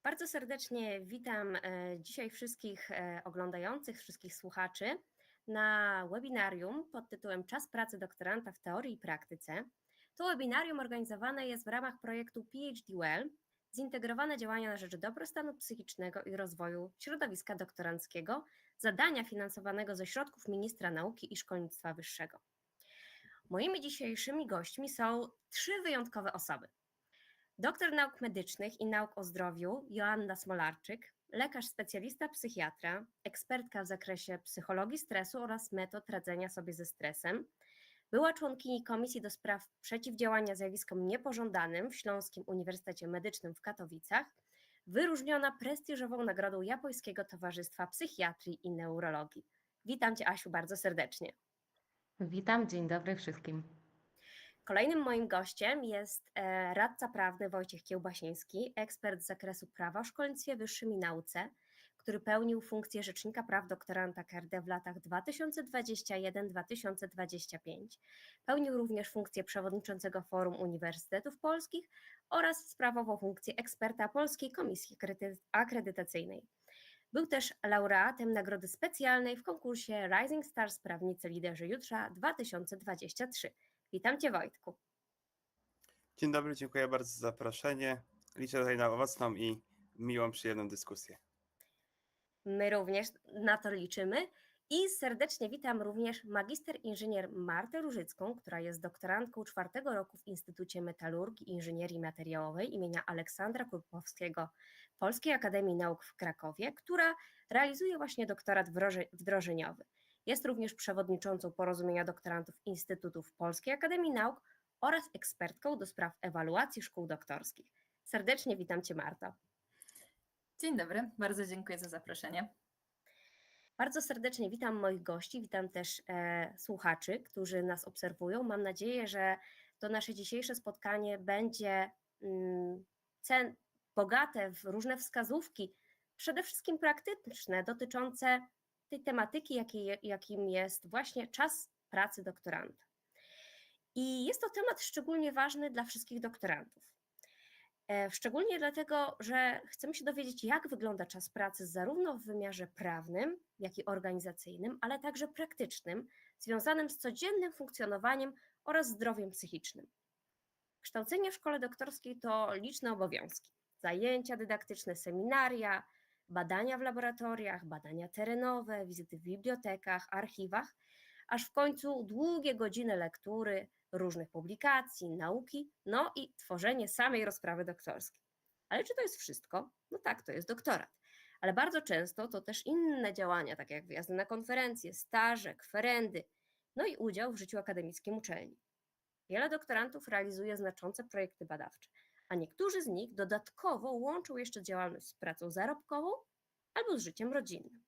Bardzo serdecznie witam dzisiaj wszystkich oglądających, wszystkich słuchaczy na webinarium pod tytułem Czas pracy doktoranta w teorii i praktyce. To webinarium organizowane jest w ramach projektu PhD Well, zintegrowane działania na rzecz dobrostanu psychicznego i rozwoju środowiska doktoranckiego, zadania finansowanego ze środków Ministra Nauki i Szkolnictwa Wyższego. Moimi dzisiejszymi gośćmi są trzy wyjątkowe osoby. Doktor nauk medycznych i nauk o zdrowiu Joanna Smolarczyk, lekarz specjalista psychiatra, ekspertka w zakresie psychologii stresu oraz metod radzenia sobie ze stresem, była członkini Komisji do Spraw Przeciwdziałania Zjawiskom Niepożądanym w Śląskim Uniwersytecie Medycznym w Katowicach, wyróżniona prestiżową nagrodą Japońskiego Towarzystwa Psychiatrii i Neurologii. Witam Cię, Asiu, bardzo serdecznie. Witam, dzień dobry wszystkim. Kolejnym moim gościem jest radca prawny Wojciech Kiełbasiński, ekspert z zakresu prawa w szkolnictwie wyższym i nauce, który pełnił funkcję Rzecznika Praw Doktoranta KRD w latach 2021-2025. Pełnił również funkcję przewodniczącego Forum Uniwersytetów Polskich oraz sprawową funkcję eksperta Polskiej Komisji Akredytacyjnej. Był też laureatem Nagrody Specjalnej w konkursie Rising Stars Prawnicy Liderzy Jutra 2023. Witam Cię, Wojtku. Dzień dobry, dziękuję bardzo za zaproszenie. Liczę tutaj na owocną i miłą, przyjemną dyskusję. My również na to liczymy i serdecznie witam również magister inżynier Martę Różycką, która jest doktorantką 4. roku w Instytucie Metalurgii i Inżynierii Materiałowej imienia Aleksandra Krupowskiego Polskiej Akademii Nauk w Krakowie, która realizuje właśnie doktorat wdrożeniowy. Jest również przewodniczącą Porozumienia Doktorantów Instytutów Polskiej Akademii Nauk oraz ekspertką do spraw ewaluacji szkół doktorskich. Serdecznie witam Cię, Marto. Dzień dobry, bardzo dziękuję za zaproszenie. Bardzo serdecznie witam moich gości, witam też słuchaczy, którzy nas obserwują. Mam nadzieję, że to nasze dzisiejsze spotkanie będzie bogate w różne wskazówki, przede wszystkim praktyczne, dotyczące tej tematyki, jakim jest właśnie czas pracy doktoranta. I jest to temat szczególnie ważny dla wszystkich doktorantów. Szczególnie dlatego, że chcemy się dowiedzieć, jak wygląda czas pracy zarówno w wymiarze prawnym, jak i organizacyjnym, ale także praktycznym, związanym z codziennym funkcjonowaniem oraz zdrowiem psychicznym. Kształcenie w szkole doktorskiej to liczne obowiązki, zajęcia dydaktyczne, seminaria, badania w laboratoriach, badania terenowe, wizyty w bibliotekach, archiwach, aż w końcu długie godziny lektury, różnych publikacji, nauki, no i tworzenie samej rozprawy doktorskiej. Ale czy to jest wszystko? No tak, to jest doktorat. Ale bardzo często to też inne działania, takie jak wyjazdy na konferencje, staże, kwerendy, no i udział w życiu akademickim uczelni. Wiele doktorantów realizuje znaczące projekty badawcze, a niektórzy z nich dodatkowo łączą jeszcze działalność z pracą zarobkową albo z życiem rodzinnym.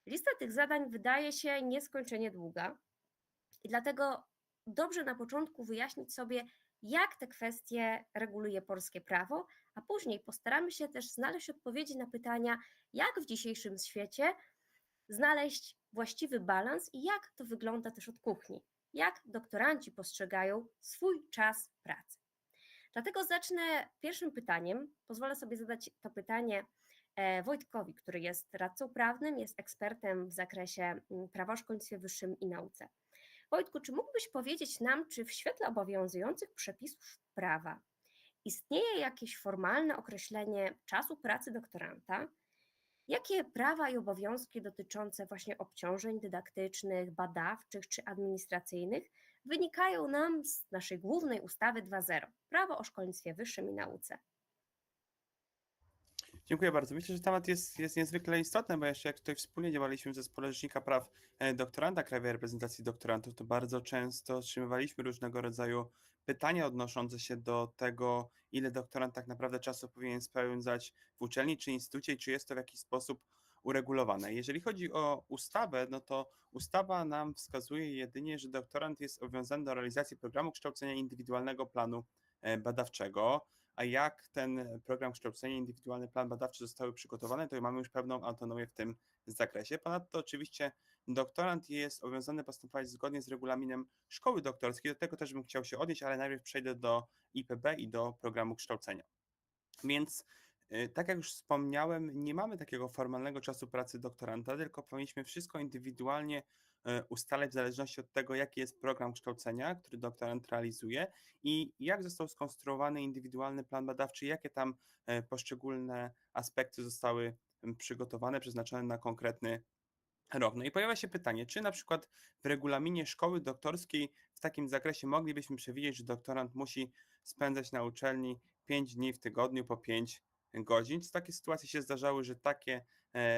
Lista tych zadań wydaje się nieskończenie długa i dlatego dobrze na początku wyjaśnić sobie, jak te kwestie reguluje polskie prawo, a później postaramy się też znaleźć odpowiedzi na pytania, jak w dzisiejszym świecie znaleźć właściwy balans i jak to wygląda też od kuchni, jak doktoranci postrzegają swój czas pracy. Dlatego zacznę pierwszym pytaniem, pozwolę sobie zadać to pytanie Wojtkowi, który jest radcą prawnym, jest ekspertem w zakresie prawa o szkolnictwie wyższym i nauce. Wojtku, czy mógłbyś powiedzieć nam, czy w świetle obowiązujących przepisów prawa istnieje jakieś formalne określenie czasu pracy doktoranta? Jakie prawa i obowiązki dotyczące właśnie obciążeń dydaktycznych, badawczych czy administracyjnych wynikają nam z naszej głównej ustawy 2.0, Prawo o szkolnictwie wyższym i nauce? Dziękuję bardzo. Myślę, że temat jest niezwykle istotny, bo jeszcze jak tutaj wspólnie działaliśmy w Zespole Rzecznika Praw Doktoranta Krajowej Reprezentacji Doktorantów, to bardzo często otrzymywaliśmy różnego rodzaju pytania odnoszące się do tego, ile doktorant tak naprawdę czasu powinien spędzać w uczelni czy instytucie i czy jest to w jakiś sposób uregulowane. Jeżeli chodzi o ustawę, no to ustawa nam wskazuje jedynie, że doktorant jest obowiązany do realizacji programu kształcenia indywidualnego planu badawczego, a jak ten program kształcenia, indywidualny plan badawczy zostały przygotowane, to mamy już pewną autonomię w tym zakresie. Ponadto oczywiście doktorant jest obowiązany postępować zgodnie z regulaminem szkoły doktorskiej, do tego też bym chciał się odnieść, ale najpierw przejdę do IPB i do programu kształcenia. Więc Tak jak już wspomniałem, nie mamy takiego formalnego czasu pracy doktoranta, tylko powinniśmy wszystko indywidualnie ustalać w zależności od tego, jaki jest program kształcenia, który doktorant realizuje i jak został skonstruowany indywidualny plan badawczy, jakie tam poszczególne aspekty zostały przygotowane, przeznaczone na konkretny rok. No i pojawia się pytanie, czy na przykład w regulaminie szkoły doktorskiej w takim zakresie moglibyśmy przewidzieć, że doktorant musi spędzać na uczelni 5 dni w tygodniu po 5 godzin? Czy takie sytuacje się zdarzały, że takie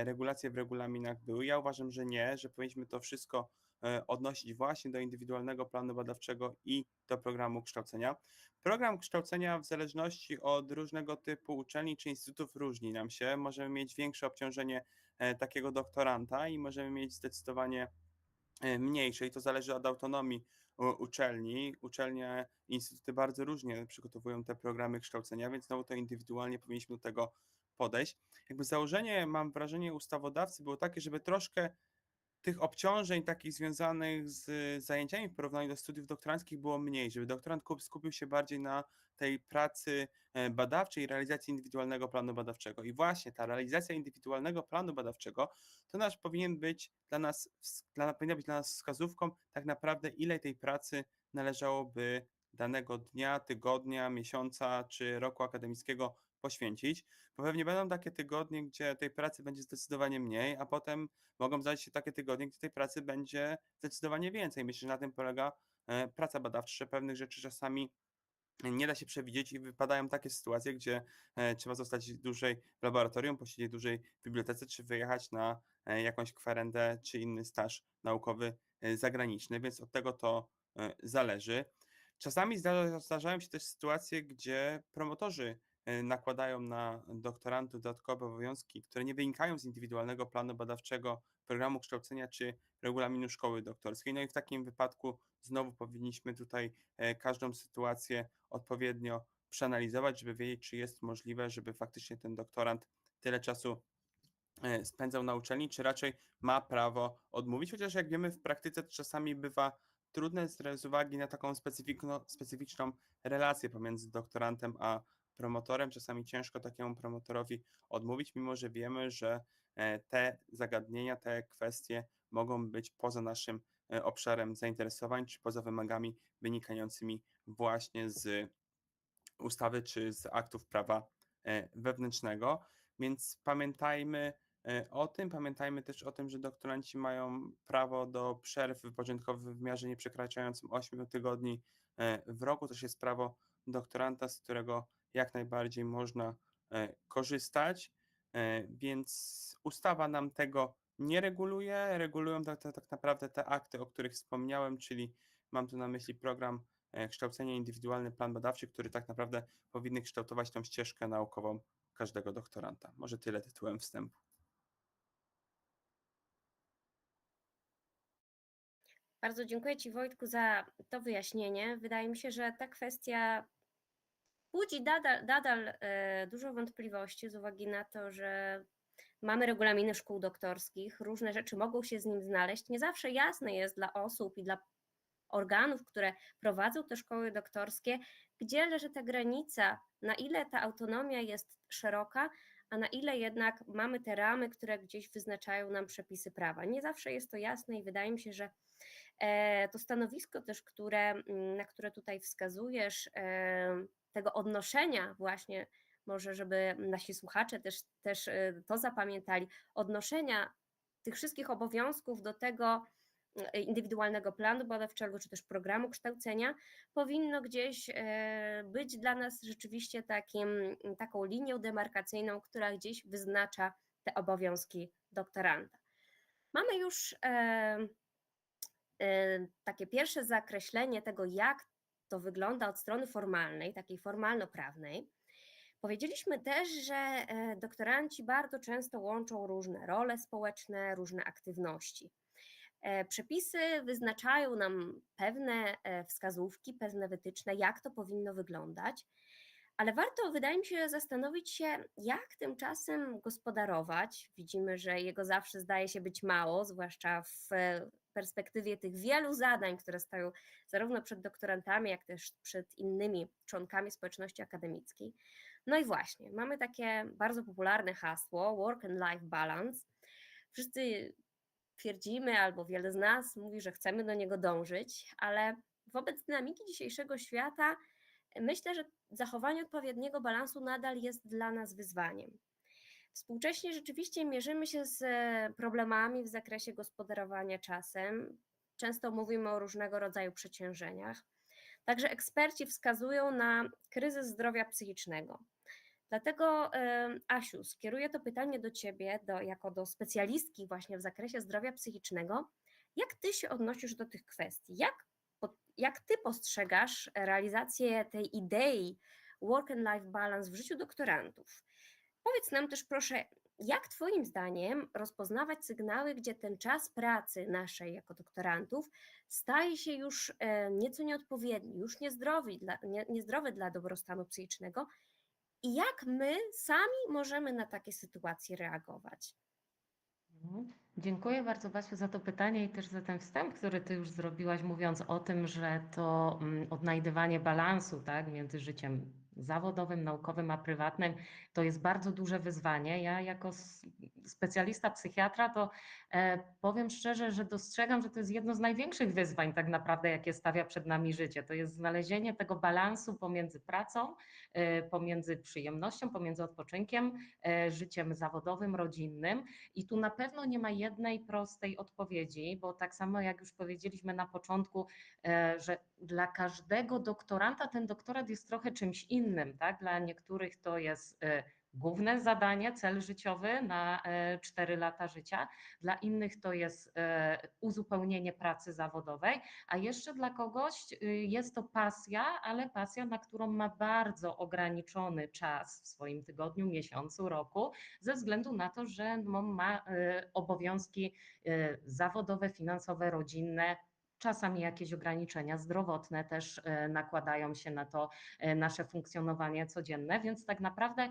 regulacje w regulaminach były? Ja uważam, że nie, że powinniśmy to wszystko odnosić właśnie do indywidualnego planu badawczego i do programu kształcenia. Program kształcenia w zależności od różnego typu uczelni czy instytutów różni nam się. Możemy mieć większe obciążenie takiego doktoranta i możemy mieć zdecydowanie mniejsze i to zależy od autonomii uczelni. Uczelnie, instytuty bardzo różnie przygotowują te programy kształcenia, więc znowu to indywidualnie powinniśmy do tego podejść. Jakby założenie, mam wrażenie, ustawodawcy było takie, żeby troszkę tych obciążeń takich związanych z zajęciami w porównaniu do studiów doktoranckich było mniej, żeby doktorant skupił się bardziej na tej pracy badawczej i realizacji indywidualnego planu badawczego. I właśnie ta realizacja indywidualnego planu badawczego to nasz powinien być dla nas, powinna być dla nas wskazówką tak naprawdę, ile tej pracy należałoby danego dnia, tygodnia, miesiąca czy roku akademickiego poświęcić, bo pewnie będą takie tygodnie, gdzie tej pracy będzie zdecydowanie mniej, a potem mogą zdarzyć się takie tygodnie, gdzie tej pracy będzie zdecydowanie więcej. Myślę, że na tym polega praca badawcza, że pewnych rzeczy czasami nie da się przewidzieć i wypadają takie sytuacje, gdzie trzeba zostać dłużej w laboratorium, posiedzieć dłużej w bibliotece, czy wyjechać na jakąś kwerendę, czy inny staż naukowy zagraniczny, więc od tego to zależy. Czasami zdarzają się też sytuacje, gdzie promotorzy nakładają na doktorantów dodatkowe obowiązki, które nie wynikają z indywidualnego planu badawczego, programu kształcenia czy regulaminu szkoły doktorskiej. No i w takim wypadku znowu powinniśmy tutaj każdą sytuację odpowiednio przeanalizować, żeby wiedzieć, czy jest możliwe, żeby faktycznie ten doktorant tyle czasu spędzał na uczelni, czy raczej ma prawo odmówić, chociaż jak wiemy w praktyce to czasami bywa trudne z uwagi na taką specyficzną relację pomiędzy doktorantem a promotorem. Czasami ciężko takiemu promotorowi odmówić, mimo że wiemy, że te zagadnienia, te kwestie mogą być poza naszym obszarem zainteresowań, czy poza wymogami wynikającymi właśnie z ustawy czy z aktów prawa wewnętrznego. Więc pamiętajmy o tym, pamiętajmy też o tym, że doktoranci mają prawo do przerw wypoczynkowych w wymiarze nieprzekraczającym 8 tygodni w roku. To jest prawo doktoranta, z którego jak najbardziej można korzystać, więc ustawa nam tego nie reguluje. Regulują tak naprawdę te akty, o których wspomniałem, czyli mam tu na myśli program kształcenie, indywidualny plan badawczy, który tak naprawdę powinny kształtować tą ścieżkę naukową każdego doktoranta. Może tyle tytułem wstępu. Bardzo dziękuję Ci, Wojtku, za to wyjaśnienie. Wydaje mi się, że ta kwestia budzi nadal dużo wątpliwości z uwagi na to, że mamy regulaminy szkół doktorskich, różne rzeczy mogą się z nim znaleźć. Nie zawsze jasne jest dla osób i dla organów, które prowadzą te szkoły doktorskie, gdzie leży ta granica, na ile ta autonomia jest szeroka, a na ile jednak mamy te ramy, które gdzieś wyznaczają nam przepisy prawa. Nie zawsze jest to jasne i wydaje mi się, że to stanowisko też, na które tutaj wskazujesz, tego odnoszenia właśnie, może żeby nasi słuchacze też to zapamiętali, odnoszenia tych wszystkich obowiązków do tego indywidualnego planu badawczego, czy też programu kształcenia, powinno gdzieś być dla nas rzeczywiście taką linią demarkacyjną, która gdzieś wyznacza te obowiązki doktoranta. Mamy już takie pierwsze zakreślenie tego, jak to wygląda od strony formalnej, takiej formalno-prawnej. Powiedzieliśmy też, że doktoranci bardzo często łączą różne role społeczne, różne aktywności. Przepisy wyznaczają nam pewne wskazówki, pewne wytyczne, jak to powinno wyglądać, ale warto, wydaje mi się, zastanowić się, jak tymczasem gospodarować. Widzimy, że jego zawsze zdaje się być mało, zwłaszcza w perspektywie tych wielu zadań, które stoją zarówno przed doktorantami, jak też przed innymi członkami społeczności akademickiej. No i właśnie, mamy takie bardzo popularne hasło work and life balance. Wszyscy twierdzimy, albo wiele z nas mówi, że chcemy do niego dążyć, ale wobec dynamiki dzisiejszego świata myślę, że zachowanie odpowiedniego balansu nadal jest dla nas wyzwaniem. Współcześnie rzeczywiście mierzymy się z problemami w zakresie gospodarowania czasem. Często mówimy o różnego rodzaju przeciążeniach. Także eksperci wskazują na kryzys zdrowia psychicznego. Dlatego, Asiu, skieruję to pytanie do Ciebie, jako do specjalistki właśnie w zakresie zdrowia psychicznego. Jak Ty się odnosisz do tych kwestii? Jak Ty postrzegasz realizację tej idei work and life balance w życiu doktorantów? Powiedz nam też proszę, jak Twoim zdaniem rozpoznawać sygnały, gdzie ten czas pracy naszej jako doktorantów staje się już nieco nieodpowiedni, już niezdrowy dla dobrostanu psychicznego i jak my sami możemy na takie sytuacje reagować? Dziękuję bardzo, Basiu, za to pytanie i też za ten wstęp, który Ty już zrobiłaś, mówiąc o tym, że to odnajdywanie balansu, tak, między życiem zawodowym, naukowym a prywatnym to jest bardzo duże wyzwanie. Ja jako specjalista psychiatra to powiem szczerze, że dostrzegam, że to jest jedno z największych wyzwań tak naprawdę, jakie stawia przed nami życie. To jest znalezienie tego balansu pomiędzy pracą, pomiędzy przyjemnością, pomiędzy odpoczynkiem, życiem zawodowym, rodzinnym. I tu na pewno nie ma jednej prostej odpowiedzi, bo tak samo jak już powiedzieliśmy na początku, że dla każdego doktoranta ten doktorat jest trochę czymś innym, tak? Dla niektórych to jest główne zadanie, cel życiowy na 4 lata życia, dla innych to jest uzupełnienie pracy zawodowej, a jeszcze dla kogoś jest to pasja, ale pasja, na którą ma bardzo ograniczony czas w swoim tygodniu, miesiącu, roku, ze względu na to, że ma obowiązki zawodowe, finansowe, rodzinne. Czasami jakieś ograniczenia zdrowotne też nakładają się na to nasze funkcjonowanie codzienne, więc tak naprawdę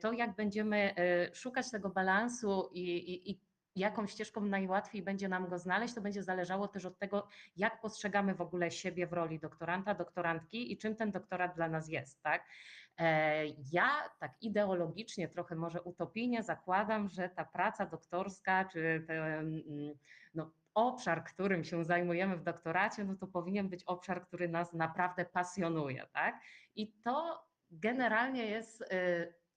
to, jak będziemy szukać tego balansu i jaką ścieżką najłatwiej będzie nam go znaleźć, to będzie zależało też od tego, jak postrzegamy w ogóle siebie w roli doktoranta, doktorantki i czym ten doktorat dla nas jest, tak? Ja tak ideologicznie, trochę może utopijnie zakładam, że ta praca doktorska, czy ten no, obszar, którym się zajmujemy w doktoracie, no to powinien być obszar, który nas naprawdę pasjonuje, tak? I to generalnie jest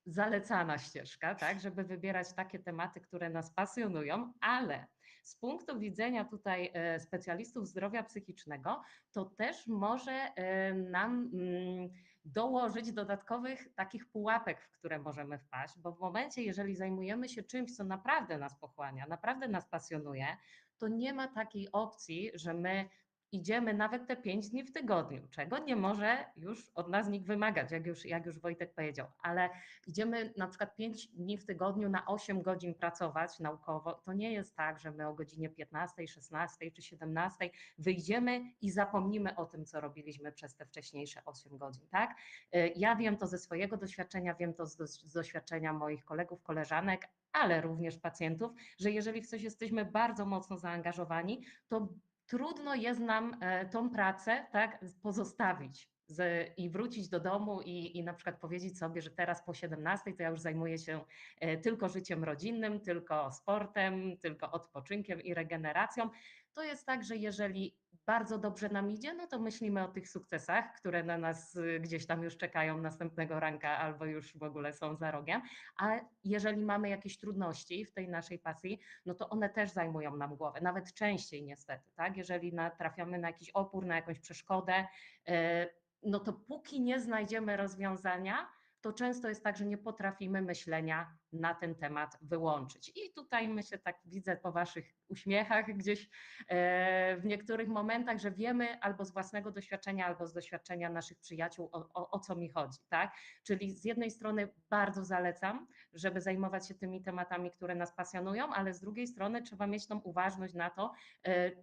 zalecana ścieżka, tak, żeby wybierać takie tematy, które nas pasjonują, ale z punktu widzenia tutaj specjalistów zdrowia psychicznego, to też może nam dołożyć dodatkowych takich pułapek, w które możemy wpaść, bo w momencie, jeżeli zajmujemy się czymś, co naprawdę nas pochłania, naprawdę nas pasjonuje, to nie ma takiej opcji, że my idziemy nawet te 5 dni w tygodniu, czego nie może już od nas nikt wymagać, jak już Wojtek powiedział, ale idziemy na przykład 5 dni w tygodniu na 8 godzin pracować naukowo, to nie jest tak, że my o godzinie 15, 16 czy 17 wyjdziemy i zapomnimy o tym, co robiliśmy przez te wcześniejsze 8 godzin, tak? Ja wiem to ze swojego doświadczenia, wiem to z doświadczenia moich kolegów, koleżanek, ale również pacjentów, że jeżeli w coś jesteśmy bardzo mocno zaangażowani, to trudno jest nam tą pracę tak pozostawić i wrócić do domu i na przykład powiedzieć sobie, że teraz po 17 to ja już zajmuję się tylko życiem rodzinnym, tylko sportem, tylko odpoczynkiem i regeneracją. To jest tak, że jeżeli bardzo dobrze nam idzie, no to myślimy o tych sukcesach, które na nas gdzieś tam już czekają następnego ranka albo już w ogóle są za rogiem. A jeżeli mamy jakieś trudności w tej naszej pasji, no to one też zajmują nam głowę, nawet częściej niestety, tak? Jeżeli natrafiamy na jakiś opór, na jakąś przeszkodę, no to póki nie znajdziemy rozwiązania, to często jest tak, że nie potrafimy myślenia na ten temat wyłączyć. I tutaj myślę, tak widzę po waszych uśmiechach gdzieś w niektórych momentach, że wiemy albo z własnego doświadczenia, albo z doświadczenia naszych przyjaciół, o co mi chodzi, tak? Czyli z jednej strony bardzo zalecam, żeby zajmować się tymi tematami, które nas pasjonują, ale z drugiej strony trzeba mieć tą uważność na to,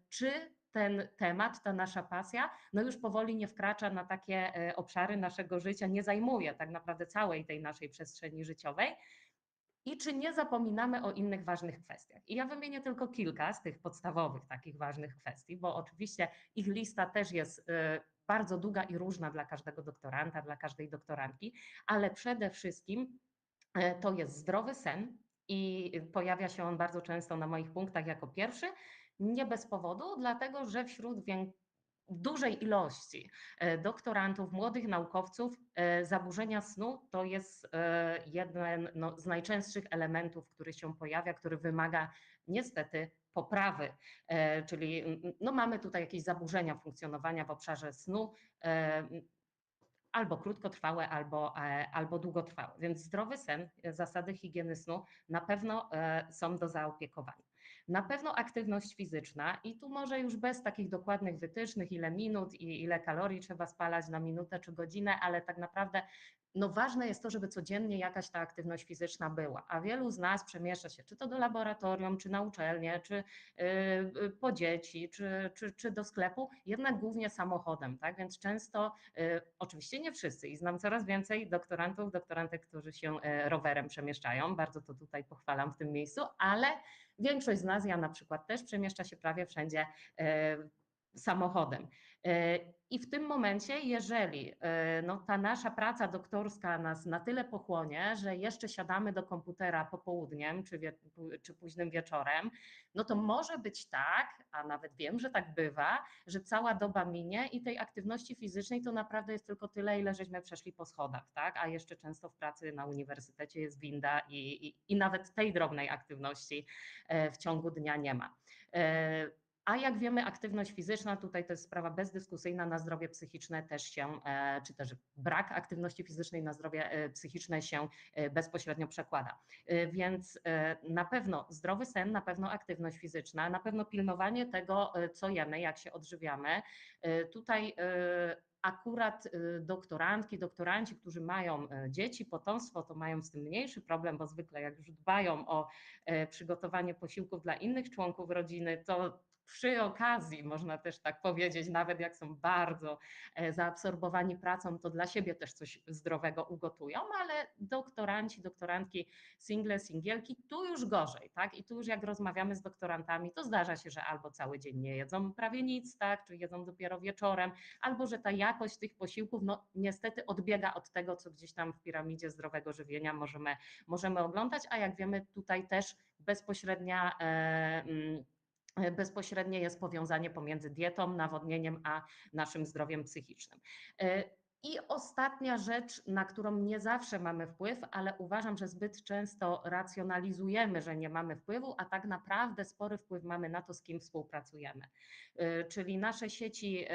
czy ten temat, ta nasza pasja, no już powoli nie wkracza na takie obszary naszego życia, nie zajmuje tak naprawdę całej tej naszej przestrzeni życiowej. I czy nie zapominamy o innych ważnych kwestiach? I ja wymienię tylko kilka z tych podstawowych takich ważnych kwestii, bo oczywiście ich lista też jest bardzo długa i różna dla każdego doktoranta, dla każdej doktorantki, ale przede wszystkim to jest zdrowy sen i pojawia się on bardzo często na moich punktach jako pierwszy, nie bez powodu, dlatego że wśród dużej ilości doktorantów, młodych naukowców zaburzenia snu to jest jeden z najczęstszych elementów, który się pojawia, który wymaga niestety poprawy, czyli mamy tutaj jakieś zaburzenia funkcjonowania w obszarze snu, albo krótkotrwałe, albo długotrwałe. Więc zdrowy sen, zasady higieny snu na pewno są do zaopiekowania. Na pewno aktywność fizyczna i tu może już bez takich dokładnych wytycznych, ile minut i ile kalorii trzeba spalać na minutę czy godzinę, ale tak naprawdę ważne jest to, żeby codziennie jakaś ta aktywność fizyczna była, a wielu z nas przemieszcza się czy to do laboratorium, czy na uczelnię, czy po dzieci, czy do sklepu, jednak głównie samochodem, tak? Więc często, oczywiście nie wszyscy i znam coraz więcej doktorantów, doktorantek, którzy się rowerem przemieszczają, bardzo to tutaj pochwalam w tym miejscu, ale większość z nas, ja na przykład też przemieszcza się prawie wszędzie samochodem. I w tym momencie, jeżeli ta nasza praca doktorska nas na tyle pochłonie, że jeszcze siadamy do komputera popołudniem czy późnym wieczorem, to może być tak, a nawet wiem, że tak bywa, że cała doba minie i tej aktywności fizycznej to naprawdę jest tylko tyle, ile żeśmy przeszli po schodach, tak? A jeszcze często w pracy na uniwersytecie jest winda i nawet tej drobnej aktywności w ciągu dnia nie ma. A jak wiemy, aktywność fizyczna, tutaj to jest sprawa bezdyskusyjna, na zdrowie psychiczne też się, czy też brak aktywności fizycznej na zdrowie psychiczne się bezpośrednio przekłada. Więc na pewno zdrowy sen, na pewno aktywność fizyczna, na pewno pilnowanie tego, co jemy, jak się odżywiamy. Tutaj akurat doktorantki, doktoranci, którzy mają dzieci, potomstwo, to mają z tym mniejszy problem, bo zwykle jak już dbają o przygotowanie posiłków dla innych członków rodziny, to przy okazji, można też tak powiedzieć, nawet jak są bardzo zaabsorbowani pracą, to dla siebie też coś zdrowego ugotują, ale doktoranci, doktorantki, single, singielki, tu już gorzej, tak? I tu już jak rozmawiamy z doktorantami, to zdarza się, że albo cały dzień nie jedzą prawie nic, tak? Czy jedzą dopiero wieczorem, albo że ta jakość tych posiłków, niestety odbiega od tego, co gdzieś tam w piramidzie zdrowego żywienia możemy oglądać, a jak wiemy, tutaj też bezpośrednie jest powiązanie pomiędzy dietą, nawodnieniem, a naszym zdrowiem psychicznym. I ostatnia rzecz, na którą nie zawsze mamy wpływ, ale uważam, że zbyt często racjonalizujemy, że nie mamy wpływu, a tak naprawdę spory wpływ mamy na to, z kim współpracujemy. Czyli nasze sieci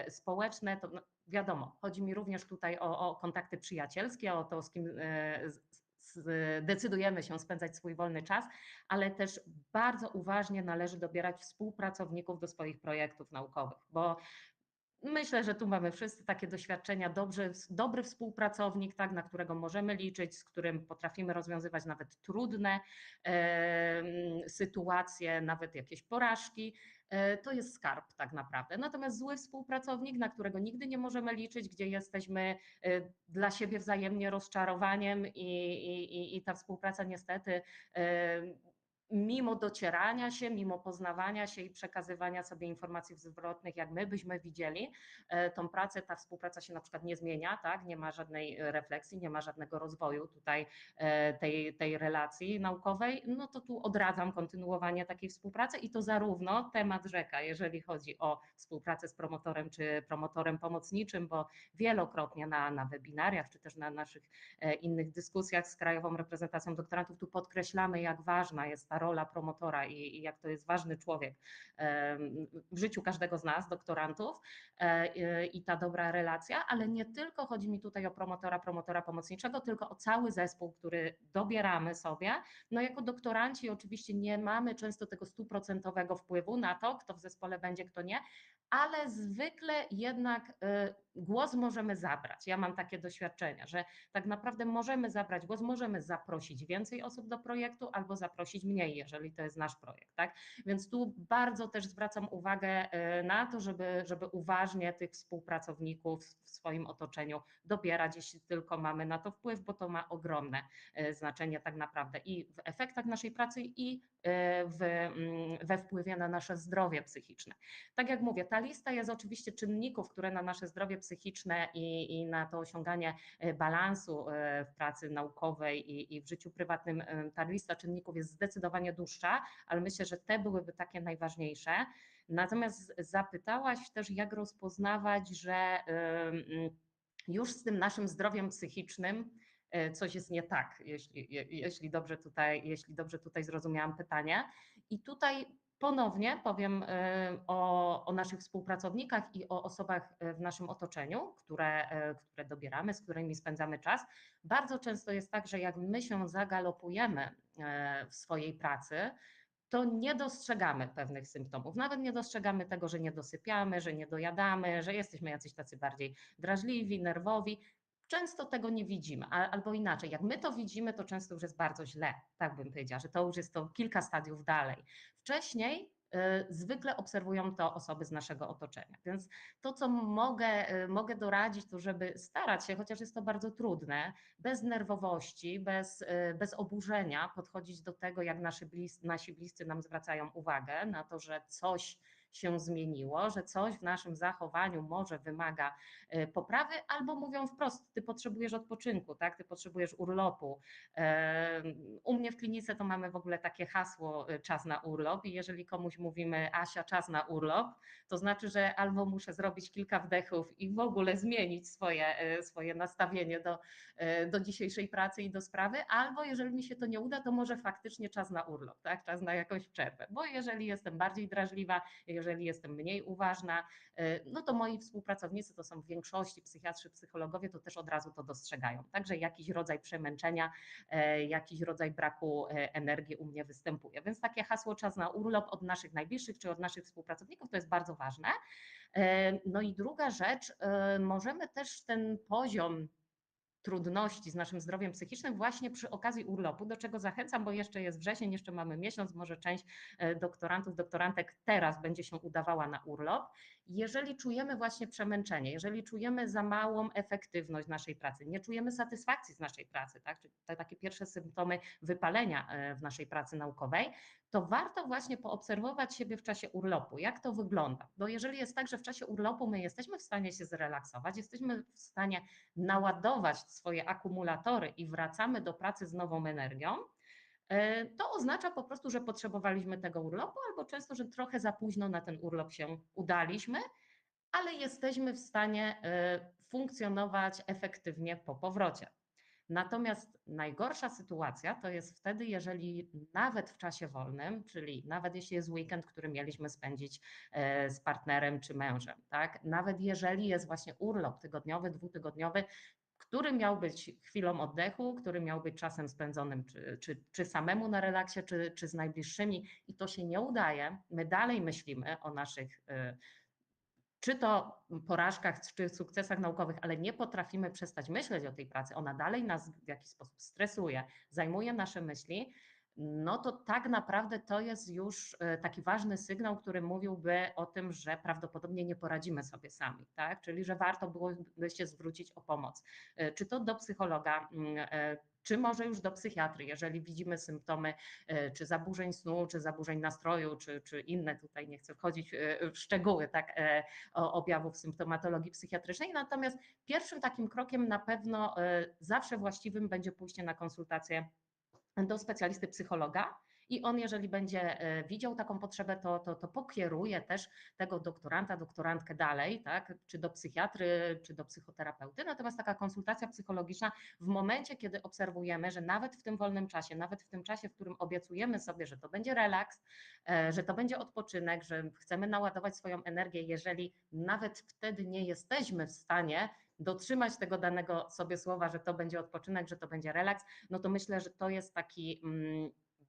społeczne, to wiadomo, chodzi mi również tutaj o kontakty przyjacielskie, o to, z kim decydujemy się spędzać swój wolny czas, ale też bardzo uważnie należy dobierać współpracowników do swoich projektów naukowych, bo myślę, że tu mamy wszyscy takie doświadczenia. Dobry współpracownik, tak, na którego możemy liczyć, z którym potrafimy rozwiązywać nawet trudne sytuacje, nawet jakieś porażki. To jest skarb tak naprawdę. Natomiast zły współpracownik, na którego nigdy nie możemy liczyć, gdzie jesteśmy dla siebie wzajemnie rozczarowaniem i ta współpraca niestety mimo docierania się, mimo poznawania się i przekazywania sobie informacji zwrotnych, jak my byśmy widzieli tą pracę, ta współpraca się na przykład nie zmienia, tak? Nie ma żadnej refleksji, nie ma żadnego rozwoju tutaj tej relacji naukowej, to tu odradzam kontynuowanie takiej współpracy i to zarówno temat rzeka, jeżeli chodzi o współpracę z promotorem czy promotorem pomocniczym, bo wielokrotnie na webinariach czy też na naszych innych dyskusjach z Krajową Reprezentacją Doktorantów tu podkreślamy, jak ważna jest ta rola promotora i jak to jest ważny człowiek w życiu każdego z nas, doktorantów i ta dobra relacja, ale nie tylko chodzi mi tutaj o promotora pomocniczego, tylko o cały zespół, który dobieramy sobie. Jako doktoranci oczywiście nie mamy często tego 100% wpływu na to, kto w zespole będzie, kto nie, ale zwykle jednak głos możemy zabrać. Ja mam takie doświadczenia, że tak naprawdę możemy zabrać głos, możemy zaprosić więcej osób do projektu albo zaprosić mniej, jeżeli to jest nasz projekt, tak? Więc tu bardzo też zwracam uwagę na to, żeby uważnie tych współpracowników w swoim otoczeniu dobierać, jeśli tylko mamy na to wpływ, bo to ma ogromne znaczenie tak naprawdę i w efektach naszej pracy i we wpływie na nasze zdrowie psychiczne. Tak jak mówię, ta lista jest oczywiście czynników, które na nasze zdrowie psychiczne i na to osiąganie balansu w pracy naukowej i w życiu prywatnym, ta lista czynników jest zdecydowanie dłuższa, ale myślę, że te byłyby takie najważniejsze. Natomiast zapytałaś też, jak rozpoznawać, że już z tym naszym zdrowiem psychicznym coś jest nie tak, jeśli dobrze tutaj zrozumiałam pytanie. I tutaj ponownie powiem o naszych współpracownikach i o osobach w naszym otoczeniu, które dobieramy, z którymi spędzamy czas. Bardzo często jest tak, że jak my się zagalopujemy w swojej pracy, to nie dostrzegamy pewnych symptomów. Nawet nie dostrzegamy tego, że nie dosypiamy, że nie dojadamy, że jesteśmy jacyś tacy bardziej drażliwi, nerwowi. Często tego nie widzimy, albo inaczej, jak my to widzimy, to często już jest bardzo źle, tak bym powiedziała, że to już jest to kilka stadiów dalej. Wcześniej zwykle obserwują to osoby z naszego otoczenia. Więc to, co mogę doradzić, to żeby starać się, chociaż jest to bardzo trudne, bez nerwowości, bez oburzenia podchodzić do tego, jak nasi bliscy nam zwracają uwagę na to, że coś się zmieniło, że coś w naszym zachowaniu może wymaga poprawy, albo mówią wprost, ty potrzebujesz odpoczynku, tak? Ty potrzebujesz urlopu. U mnie w klinice to mamy w ogóle takie hasło czas na urlop i jeżeli komuś mówimy Asia, czas na urlop, to znaczy, że albo muszę zrobić kilka wdechów i w ogóle zmienić swoje nastawienie do dzisiejszej pracy i do sprawy, albo jeżeli mi się to nie uda, to może faktycznie czas na urlop, tak? Czas na jakąś przerwę, bo jeżeli jestem bardziej drażliwa, jeżeli jestem mniej uważna, no to moi współpracownicy, to są w większości psychiatrzy, psychologowie, to też od razu to dostrzegają. Także jakiś rodzaj przemęczenia, jakiś rodzaj braku energii u mnie występuje. Więc takie hasło czas na urlop od naszych najbliższych czy od naszych współpracowników to jest bardzo ważne. No i druga rzecz, możemy też ten poziom trudności z naszym zdrowiem psychicznym właśnie przy okazji urlopu, do czego zachęcam, bo jeszcze jest wrzesień, jeszcze mamy miesiąc, może część doktorantów, doktorantek teraz będzie się udawała na urlop. Jeżeli czujemy właśnie przemęczenie, jeżeli czujemy za małą efektywność naszej pracy, nie czujemy satysfakcji z naszej pracy, tak? Czyli te takie pierwsze symptomy wypalenia w naszej pracy naukowej, to warto właśnie poobserwować siebie w czasie urlopu, jak to wygląda. Bo jeżeli jest tak, że w czasie urlopu my jesteśmy w stanie się zrelaksować, jesteśmy w stanie naładować swoje akumulatory i wracamy do pracy z nową energią, to oznacza po prostu, że potrzebowaliśmy tego urlopu, albo często, że trochę za późno na ten urlop się udaliśmy, ale jesteśmy w stanie funkcjonować efektywnie po powrocie. Natomiast najgorsza sytuacja to jest wtedy, jeżeli nawet w czasie wolnym, czyli nawet jeśli jest weekend, który mieliśmy spędzić z partnerem czy mężem, tak? Nawet jeżeli jest właśnie urlop tygodniowy, dwutygodniowy, który miał być chwilą oddechu, który miał być czasem spędzonym czy samemu na relaksie, czy z najbliższymi i to się nie udaje, my dalej myślimy o naszych czy to porażkach, czy sukcesach naukowych, ale nie potrafimy przestać myśleć o tej pracy, ona dalej nas w jakiś sposób stresuje, zajmuje nasze myśli, no to tak naprawdę to jest już taki ważny sygnał, który mówiłby o tym, że prawdopodobnie nie poradzimy sobie sami, tak? Czyli że warto byłoby się zwrócić o pomoc, czy to do psychologa, czy może już do psychiatry, jeżeli widzimy symptomy czy zaburzeń snu, czy zaburzeń nastroju, czy inne, tutaj nie chcę wchodzić w szczegóły tak, objawów symptomatologii psychiatrycznej. Natomiast pierwszym takim krokiem na pewno zawsze właściwym będzie pójście na konsultację do specjalisty psychologa. I on, jeżeli będzie widział taką potrzebę, to pokieruje też tego doktoranta, doktorantkę dalej, tak? Czy do psychiatry, czy do psychoterapeuty. Natomiast taka konsultacja psychologiczna w momencie, kiedy obserwujemy, że nawet w tym wolnym czasie, nawet w tym czasie, w którym obiecujemy sobie, że to będzie relaks, że to będzie odpoczynek, że chcemy naładować swoją energię, jeżeli nawet wtedy nie jesteśmy w stanie dotrzymać tego danego sobie słowa, że to będzie odpoczynek, że to będzie relaks, no to myślę, że to jest taki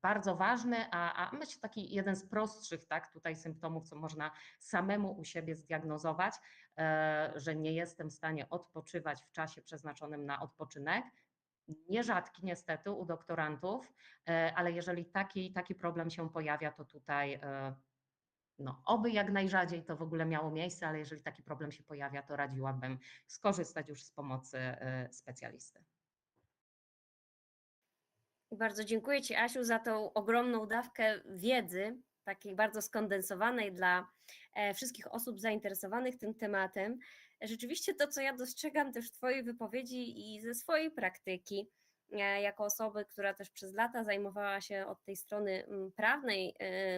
bardzo ważny, a myślę taki jeden z prostszych tak, tutaj symptomów, co można samemu u siebie zdiagnozować, że nie jestem w stanie odpoczywać w czasie przeznaczonym na odpoczynek. Nierzadki niestety u doktorantów, ale jeżeli taki problem się pojawia, to tutaj no, oby jak najrzadziej to w ogóle miało miejsce, ale jeżeli taki problem się pojawia, to radziłabym skorzystać już z pomocy specjalisty. Bardzo dziękuję Ci, Asiu, za tą ogromną dawkę wiedzy takiej bardzo skondensowanej dla wszystkich osób zainteresowanych tym tematem. Rzeczywiście to, co ja dostrzegam też w Twojej wypowiedzi i ze swojej praktyki, jako osoby, która też przez lata zajmowała się od tej strony prawnej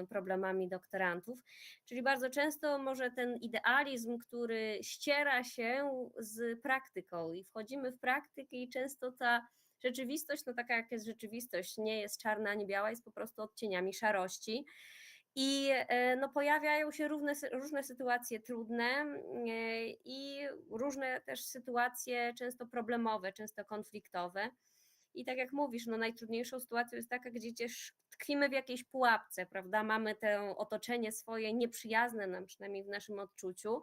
problemami doktorantów, czyli bardzo często może ten idealizm, który ściera się z praktyką i wchodzimy w praktykę i często ta rzeczywistość, no taka jak jest rzeczywistość, nie jest czarna ani biała, jest po prostu odcieniami szarości. I no, pojawiają się różne sytuacje trudne i różne też sytuacje często problemowe, często konfliktowe. I tak jak mówisz, no najtrudniejszą sytuacją jest taka, gdzie gdzieś tkwimy w jakiejś pułapce, prawda? Mamy to otoczenie swoje nieprzyjazne nam, przynajmniej w naszym odczuciu.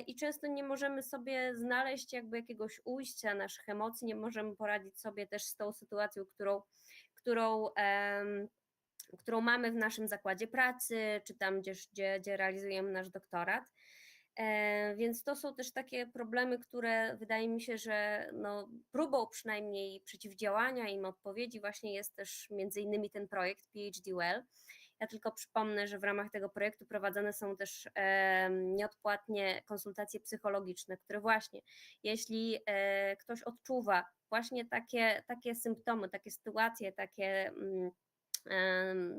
I często nie możemy sobie znaleźć jakby jakiegoś ujścia naszych emocji, nie możemy poradzić sobie też z tą sytuacją, którą mamy w naszym zakładzie pracy, czy tam, gdzie realizujemy nasz doktorat. Więc to są też takie problemy, które wydaje mi się, że no, próbą przynajmniej przeciwdziałania im, odpowiedzi właśnie jest też między innymi ten projekt PhD Well. Ja tylko przypomnę, że w ramach tego projektu prowadzone są też nieodpłatnie konsultacje psychologiczne, które właśnie, jeśli ktoś odczuwa właśnie takie symptomy, takie sytuacje,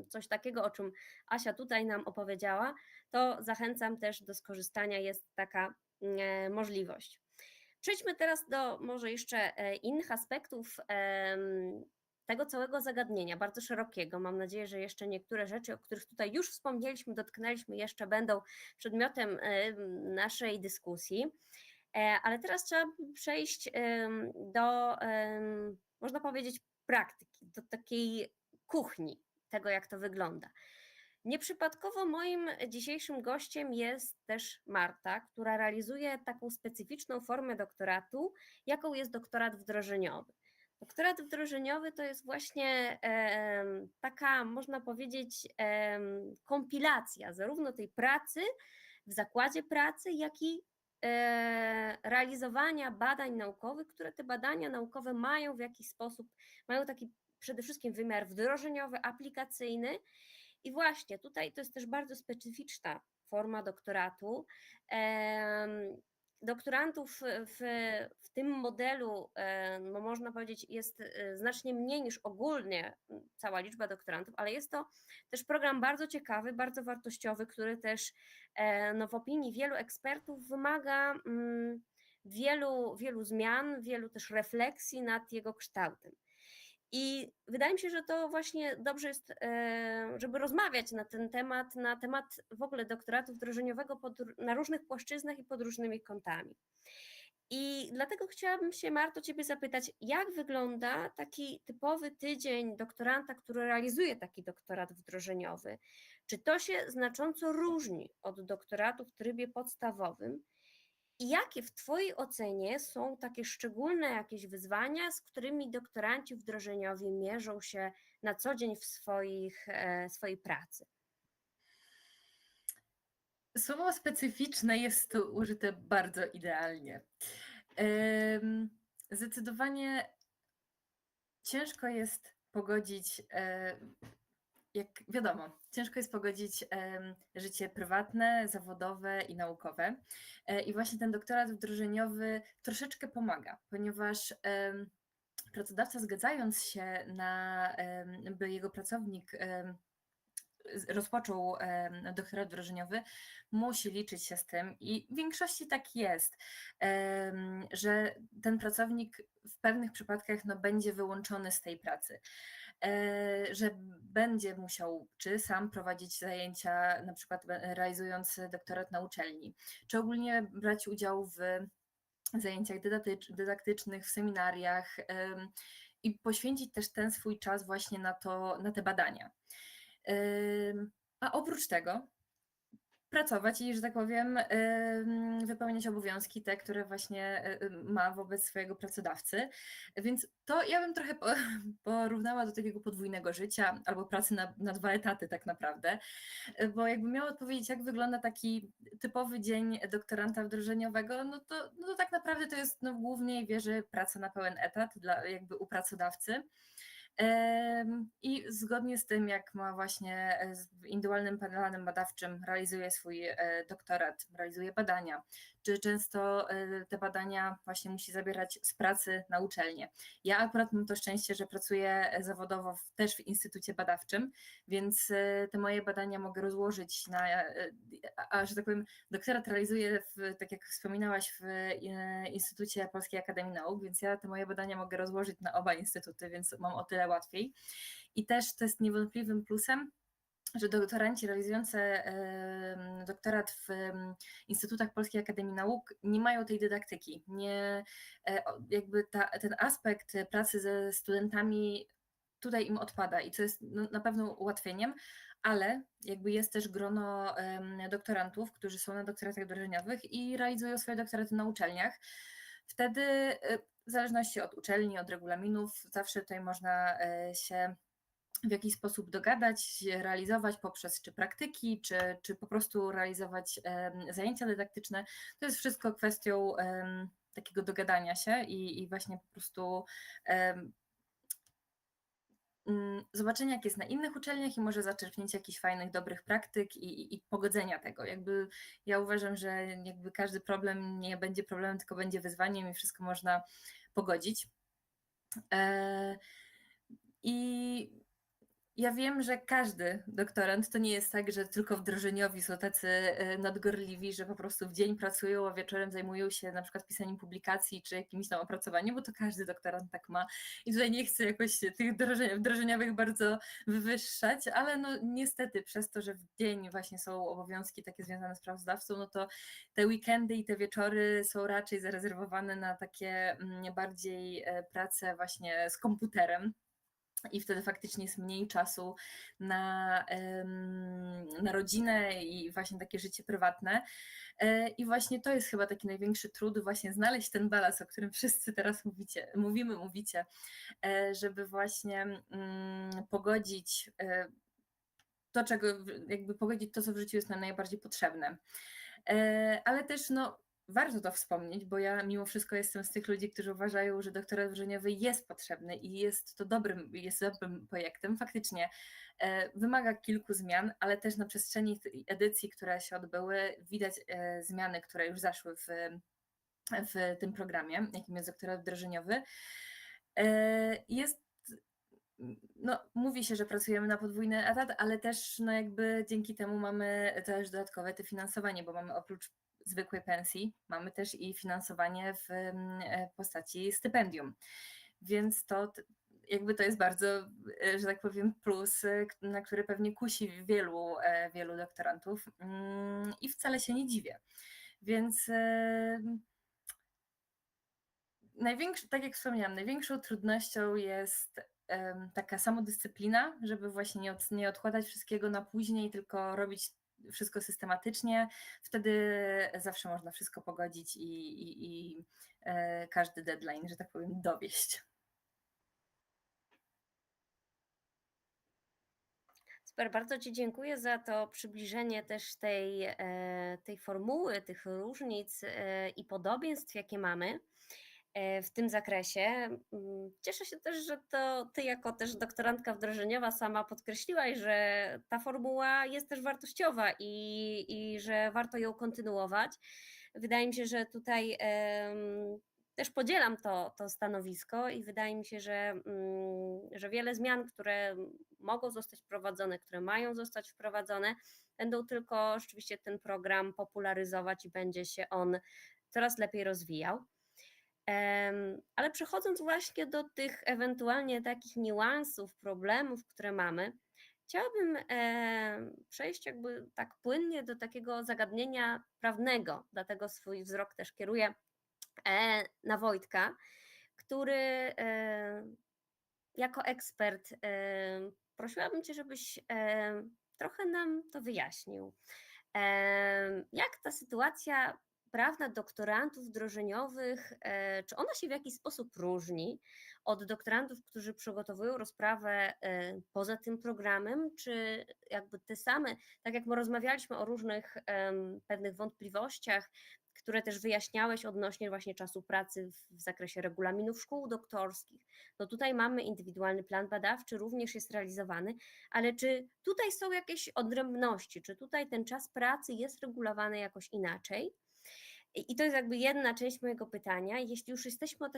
coś takiego, o czym Asia tutaj nam opowiedziała, to zachęcam też do skorzystania, jest taka możliwość. Przejdźmy teraz do może jeszcze innych aspektów tego całego zagadnienia, bardzo szerokiego. Mam nadzieję, że jeszcze niektóre rzeczy, o których tutaj już wspomnieliśmy, dotknęliśmy, jeszcze będą przedmiotem naszej dyskusji. Ale teraz trzeba przejść do, można powiedzieć, praktyki, do takiej kuchni tego, jak to wygląda. Nieprzypadkowo moim dzisiejszym gościem jest też Marta, która realizuje taką specyficzną formę doktoratu, jaką jest doktorat wdrożeniowy. Doktorat wdrożeniowy to jest właśnie taka, można powiedzieć, kompilacja zarówno tej pracy w zakładzie pracy, jak i realizowania badań naukowych, które te badania naukowe mają w jakiś sposób, mają taki przede wszystkim wymiar wdrożeniowy, aplikacyjny. I właśnie tutaj to jest też bardzo specyficzna forma doktoratu. Doktorantów w tym modelu, no można powiedzieć, jest znacznie mniej niż ogólnie cała liczba doktorantów, ale jest to też program bardzo ciekawy, bardzo wartościowy, który też no w opinii wielu ekspertów wymaga wielu zmian, wielu też refleksji nad jego kształtem. I wydaje mi się, że to właśnie dobrze jest, żeby rozmawiać na ten temat, na temat w ogóle doktoratu wdrożeniowego na różnych płaszczyznach i pod różnymi kątami. I dlatego chciałabym się, Marto, Ciebie zapytać, jak wygląda taki typowy tydzień doktoranta, który realizuje taki doktorat wdrożeniowy? Czy to się znacząco różni od doktoratu w trybie podstawowym? I jakie w Twojej ocenie są takie szczególne jakieś wyzwania, z którymi doktoranci wdrożeniowi mierzą się na co dzień w swojej pracy? Słowo specyficzne jest tu użyte bardzo idealnie. Zdecydowanie ciężko jest pogodzić, jak wiadomo, ciężko jest pogodzić życie prywatne, zawodowe i naukowe. I właśnie ten doktorat wdrożeniowy troszeczkę pomaga, ponieważ pracodawca, zgadzając się na, by jego pracownik rozpoczął doktorat wdrożeniowy, musi liczyć się z tym i w większości tak jest, że ten pracownik w pewnych przypadkach no, będzie wyłączony z tej pracy, że będzie musiał czy sam prowadzić zajęcia, na przykład realizując doktorat na uczelni, czy ogólnie brać udział w zajęciach dydaktycznych, w seminariach i poświęcić też ten swój czas właśnie na te badania. A oprócz tego pracować i, że tak powiem, wypełniać obowiązki te, które właśnie ma wobec swojego pracodawcy. Więc to ja bym trochę porównała do takiego podwójnego życia albo pracy na 2 etaty tak naprawdę, bo jakbym miała odpowiedzieć, jak wygląda taki typowy dzień doktoranta wdrożeniowego, no to tak naprawdę to jest no, w głównej mierze praca na pełen etat jakby u pracodawcy. I zgodnie z tym, jak ma właśnie w indywidualnym planem badawczym realizuje swój doktorat, realizuje badania, czy często te badania właśnie musi zabierać z pracy na uczelnię. Ja akurat mam to szczęście, że pracuję zawodowo też w instytucie badawczym, więc te moje badania mogę rozłożyć a że tak powiem, doktorat realizuję, tak jak wspominałaś, w Instytucie Polskiej Akademii Nauk, więc ja te moje badania mogę rozłożyć na oba instytuty, więc mam o tyle łatwiej. I też to jest niewątpliwym plusem, że doktoranci realizujący doktorat w Instytutach Polskiej Akademii Nauk nie mają tej dydaktyki. Jakby ten aspekt pracy ze studentami tutaj im odpada i co jest na pewno ułatwieniem, ale jakby jest też grono doktorantów, którzy są na doktoratach wdrożeniowych i realizują swoje doktoraty na uczelniach. Wtedy w zależności od uczelni, od regulaminów, zawsze tutaj można się w jakiś sposób dogadać, realizować poprzez czy praktyki, czy po prostu realizować zajęcia dydaktyczne. To jest wszystko kwestią takiego dogadania się i właśnie po prostu zobaczenia, jak jest na innych uczelniach i może zaczerpnięcia jakichś fajnych, dobrych praktyk i pogodzenia tego. Jakby ja uważam, że jakby każdy problem nie będzie problemem, tylko będzie wyzwaniem i wszystko można pogodzić. I ja wiem, że każdy doktorant to nie jest tak, że tylko wdrożeniowi są tacy nadgorliwi, że po prostu w dzień pracują, a wieczorem zajmują się na przykład pisaniem publikacji czy jakimś tam opracowaniem, bo to każdy doktorant tak ma. I tutaj nie chcę jakoś tych wdrożeniowych bardzo wywyższać, ale no niestety przez to, że w dzień właśnie są obowiązki takie związane z sprawozdawcą, no to te weekendy i te wieczory są raczej zarezerwowane na takie bardziej prace właśnie z komputerem. I wtedy faktycznie jest mniej czasu na rodzinę i właśnie takie życie prywatne. I właśnie to jest chyba taki największy trud, właśnie znaleźć ten balans, o którym wszyscy teraz mówicie, żeby właśnie pogodzić pogodzić to, co w życiu jest nam najbardziej potrzebne. Ale też warto to wspomnieć, bo ja mimo wszystko jestem z tych ludzi, którzy uważają, że doktorat wdrożeniowy jest potrzebny i jest dobrym projektem. Faktycznie wymaga kilku zmian, ale też na przestrzeni edycji, które się odbyły, widać zmiany, które już zaszły w tym programie, jakim jest doktorat wdrożeniowy. Mówi się, że pracujemy na podwójny etat, ale też jakby dzięki temu mamy też dodatkowe to finansowanie, bo mamy oprócz zwykłej pensji, mamy też i finansowanie w postaci stypendium. Więc to jest bardzo, że tak powiem, plus, na który pewnie kusi wielu doktorantów i wcale się nie dziwię. Więc tak jak wspomniałam, największą trudnością jest taka samodyscyplina, żeby właśnie nie odkładać wszystkiego na później, tylko robić wszystko systematycznie. Wtedy zawsze można wszystko pogodzić i każdy deadline, że tak powiem, dowieść. Super, bardzo Ci dziękuję za to przybliżenie też tej formuły, tych różnic i podobieństw, jakie mamy w tym zakresie. Cieszę się też, że to Ty jako też doktorantka wdrożeniowa sama podkreśliłaś, że ta formuła jest też wartościowa i że warto ją kontynuować. Wydaje mi się, że tutaj też podzielam to stanowisko i wydaje mi się, że wiele zmian, które mogą zostać wprowadzone, które mają zostać wprowadzone, będą tylko rzeczywiście ten program popularyzować i będzie się on coraz lepiej rozwijał. Ale przechodząc właśnie do tych ewentualnie takich niuansów, problemów, które mamy, chciałabym przejść jakby tak płynnie do takiego zagadnienia prawnego, dlatego swój wzrok też kieruję na Wojtka, który jako ekspert prosiłabym Cię, żebyś trochę nam to wyjaśnił. Jak ta sytuacja prawna doktorantów wdrożeniowych, czy ona się w jakiś sposób różni od doktorantów, którzy przygotowują rozprawę poza tym programem, czy jakby te same, tak jak my rozmawialiśmy o różnych pewnych wątpliwościach, które też wyjaśniałeś odnośnie właśnie czasu pracy w zakresie regulaminów szkół doktorskich. No tutaj mamy indywidualny plan badawczy, również jest realizowany, ale czy tutaj są jakieś odrębności, czy tutaj ten czas pracy jest regulowany jakoś inaczej? I to jest jakby jedna część mojego pytania. Jeśli już jesteśmy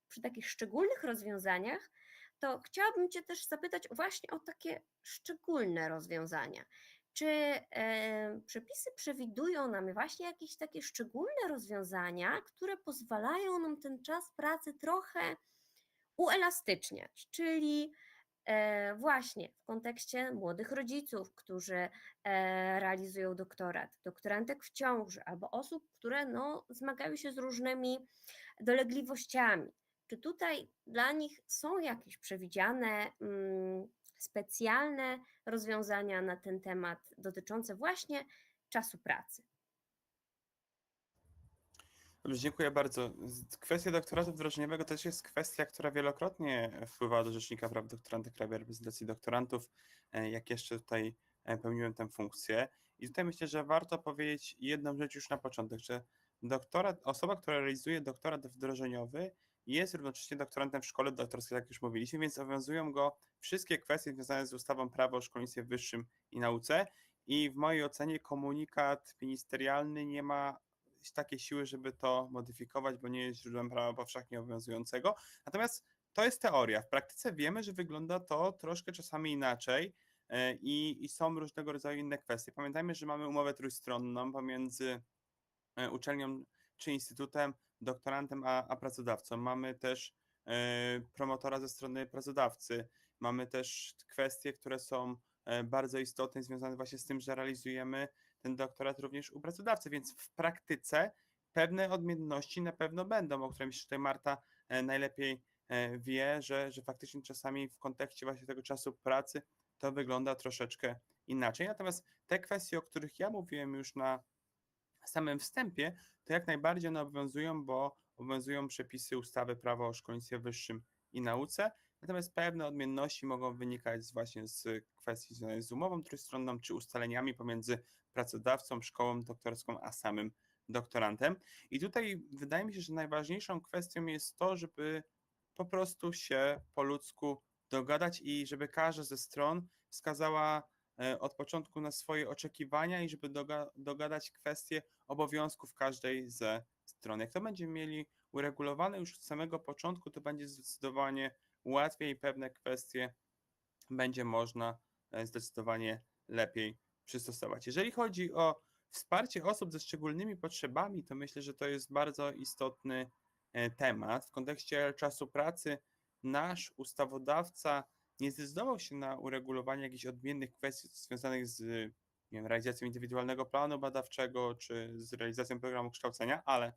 przy takich szczególnych rozwiązaniach, to chciałabym Cię też zapytać właśnie o takie szczególne rozwiązania. Czy przepisy przewidują nam właśnie jakieś takie szczególne rozwiązania, które pozwalają nam ten czas pracy trochę uelastyczniać, czyli właśnie w kontekście młodych rodziców, którzy realizują doktorat, doktorantek w ciąży albo osób, które no, zmagają się z różnymi dolegliwościami. Czy tutaj dla nich są jakieś przewidziane specjalne rozwiązania na ten temat dotyczące właśnie czasu pracy? Dobrze, dziękuję bardzo. Kwestia doktoratu wdrożeniowego też jest kwestia, która wielokrotnie wpływała do Rzecznika Praw Doktorantek Krajowej Reprezentacji Doktorantów, jak jeszcze tutaj pełniłem tę funkcję. I tutaj myślę, że warto powiedzieć jedną rzecz już na początek, że osoba, która realizuje doktorat wdrożeniowy, jest równocześnie doktorantem w szkole doktorskiej, jak już mówiliśmy, więc obowiązują go wszystkie kwestie związane z ustawą Prawo o szkolnictwie wyższym i nauce. I w mojej ocenie komunikat ministerialny nie ma takiej siły, żeby to modyfikować, bo nie jest źródłem prawa powszechnie obowiązującego. Natomiast to jest teoria. W praktyce wiemy, że wygląda to troszkę czasami inaczej i są różnego rodzaju inne kwestie. Pamiętajmy, że mamy umowę trójstronną pomiędzy uczelnią czy instytutem, doktorantem a pracodawcą. Mamy też promotora ze strony pracodawcy. Mamy też kwestie, które są bardzo istotne, związane właśnie z tym, że realizujemy ten doktorat również u pracodawcy, więc w praktyce pewne odmienności na pewno będą, o których tutaj Marta najlepiej wie, że faktycznie czasami w kontekście właśnie tego czasu pracy to wygląda troszeczkę inaczej. Natomiast te kwestie, o których ja mówiłem już na samym wstępie, to jak najbardziej one obowiązują, bo obowiązują przepisy ustawy Prawo o szkolnictwie wyższym i nauce, natomiast pewne odmienności mogą wynikać właśnie z kwestii związanych z umową trójstronną czy ustaleniami pomiędzy pracodawcą, szkołą doktorską, a samym doktorantem. I tutaj wydaje mi się, że najważniejszą kwestią jest to, żeby po prostu się po ludzku dogadać i żeby każda ze stron wskazała od początku na swoje oczekiwania i żeby dogadać kwestie obowiązków każdej ze stron. Jak to będziemy mieli uregulowane już od samego początku, to będzie zdecydowanie łatwiej i pewne kwestie będzie można zdecydowanie lepiej przystosować. Jeżeli chodzi o wsparcie osób ze szczególnymi potrzebami, to myślę, że to jest bardzo istotny temat. W kontekście czasu pracy nasz ustawodawca nie zdecydował się na uregulowanie jakichś odmiennych kwestii związanych z nie wiem, realizacją indywidualnego planu badawczego czy z realizacją programu kształcenia, ale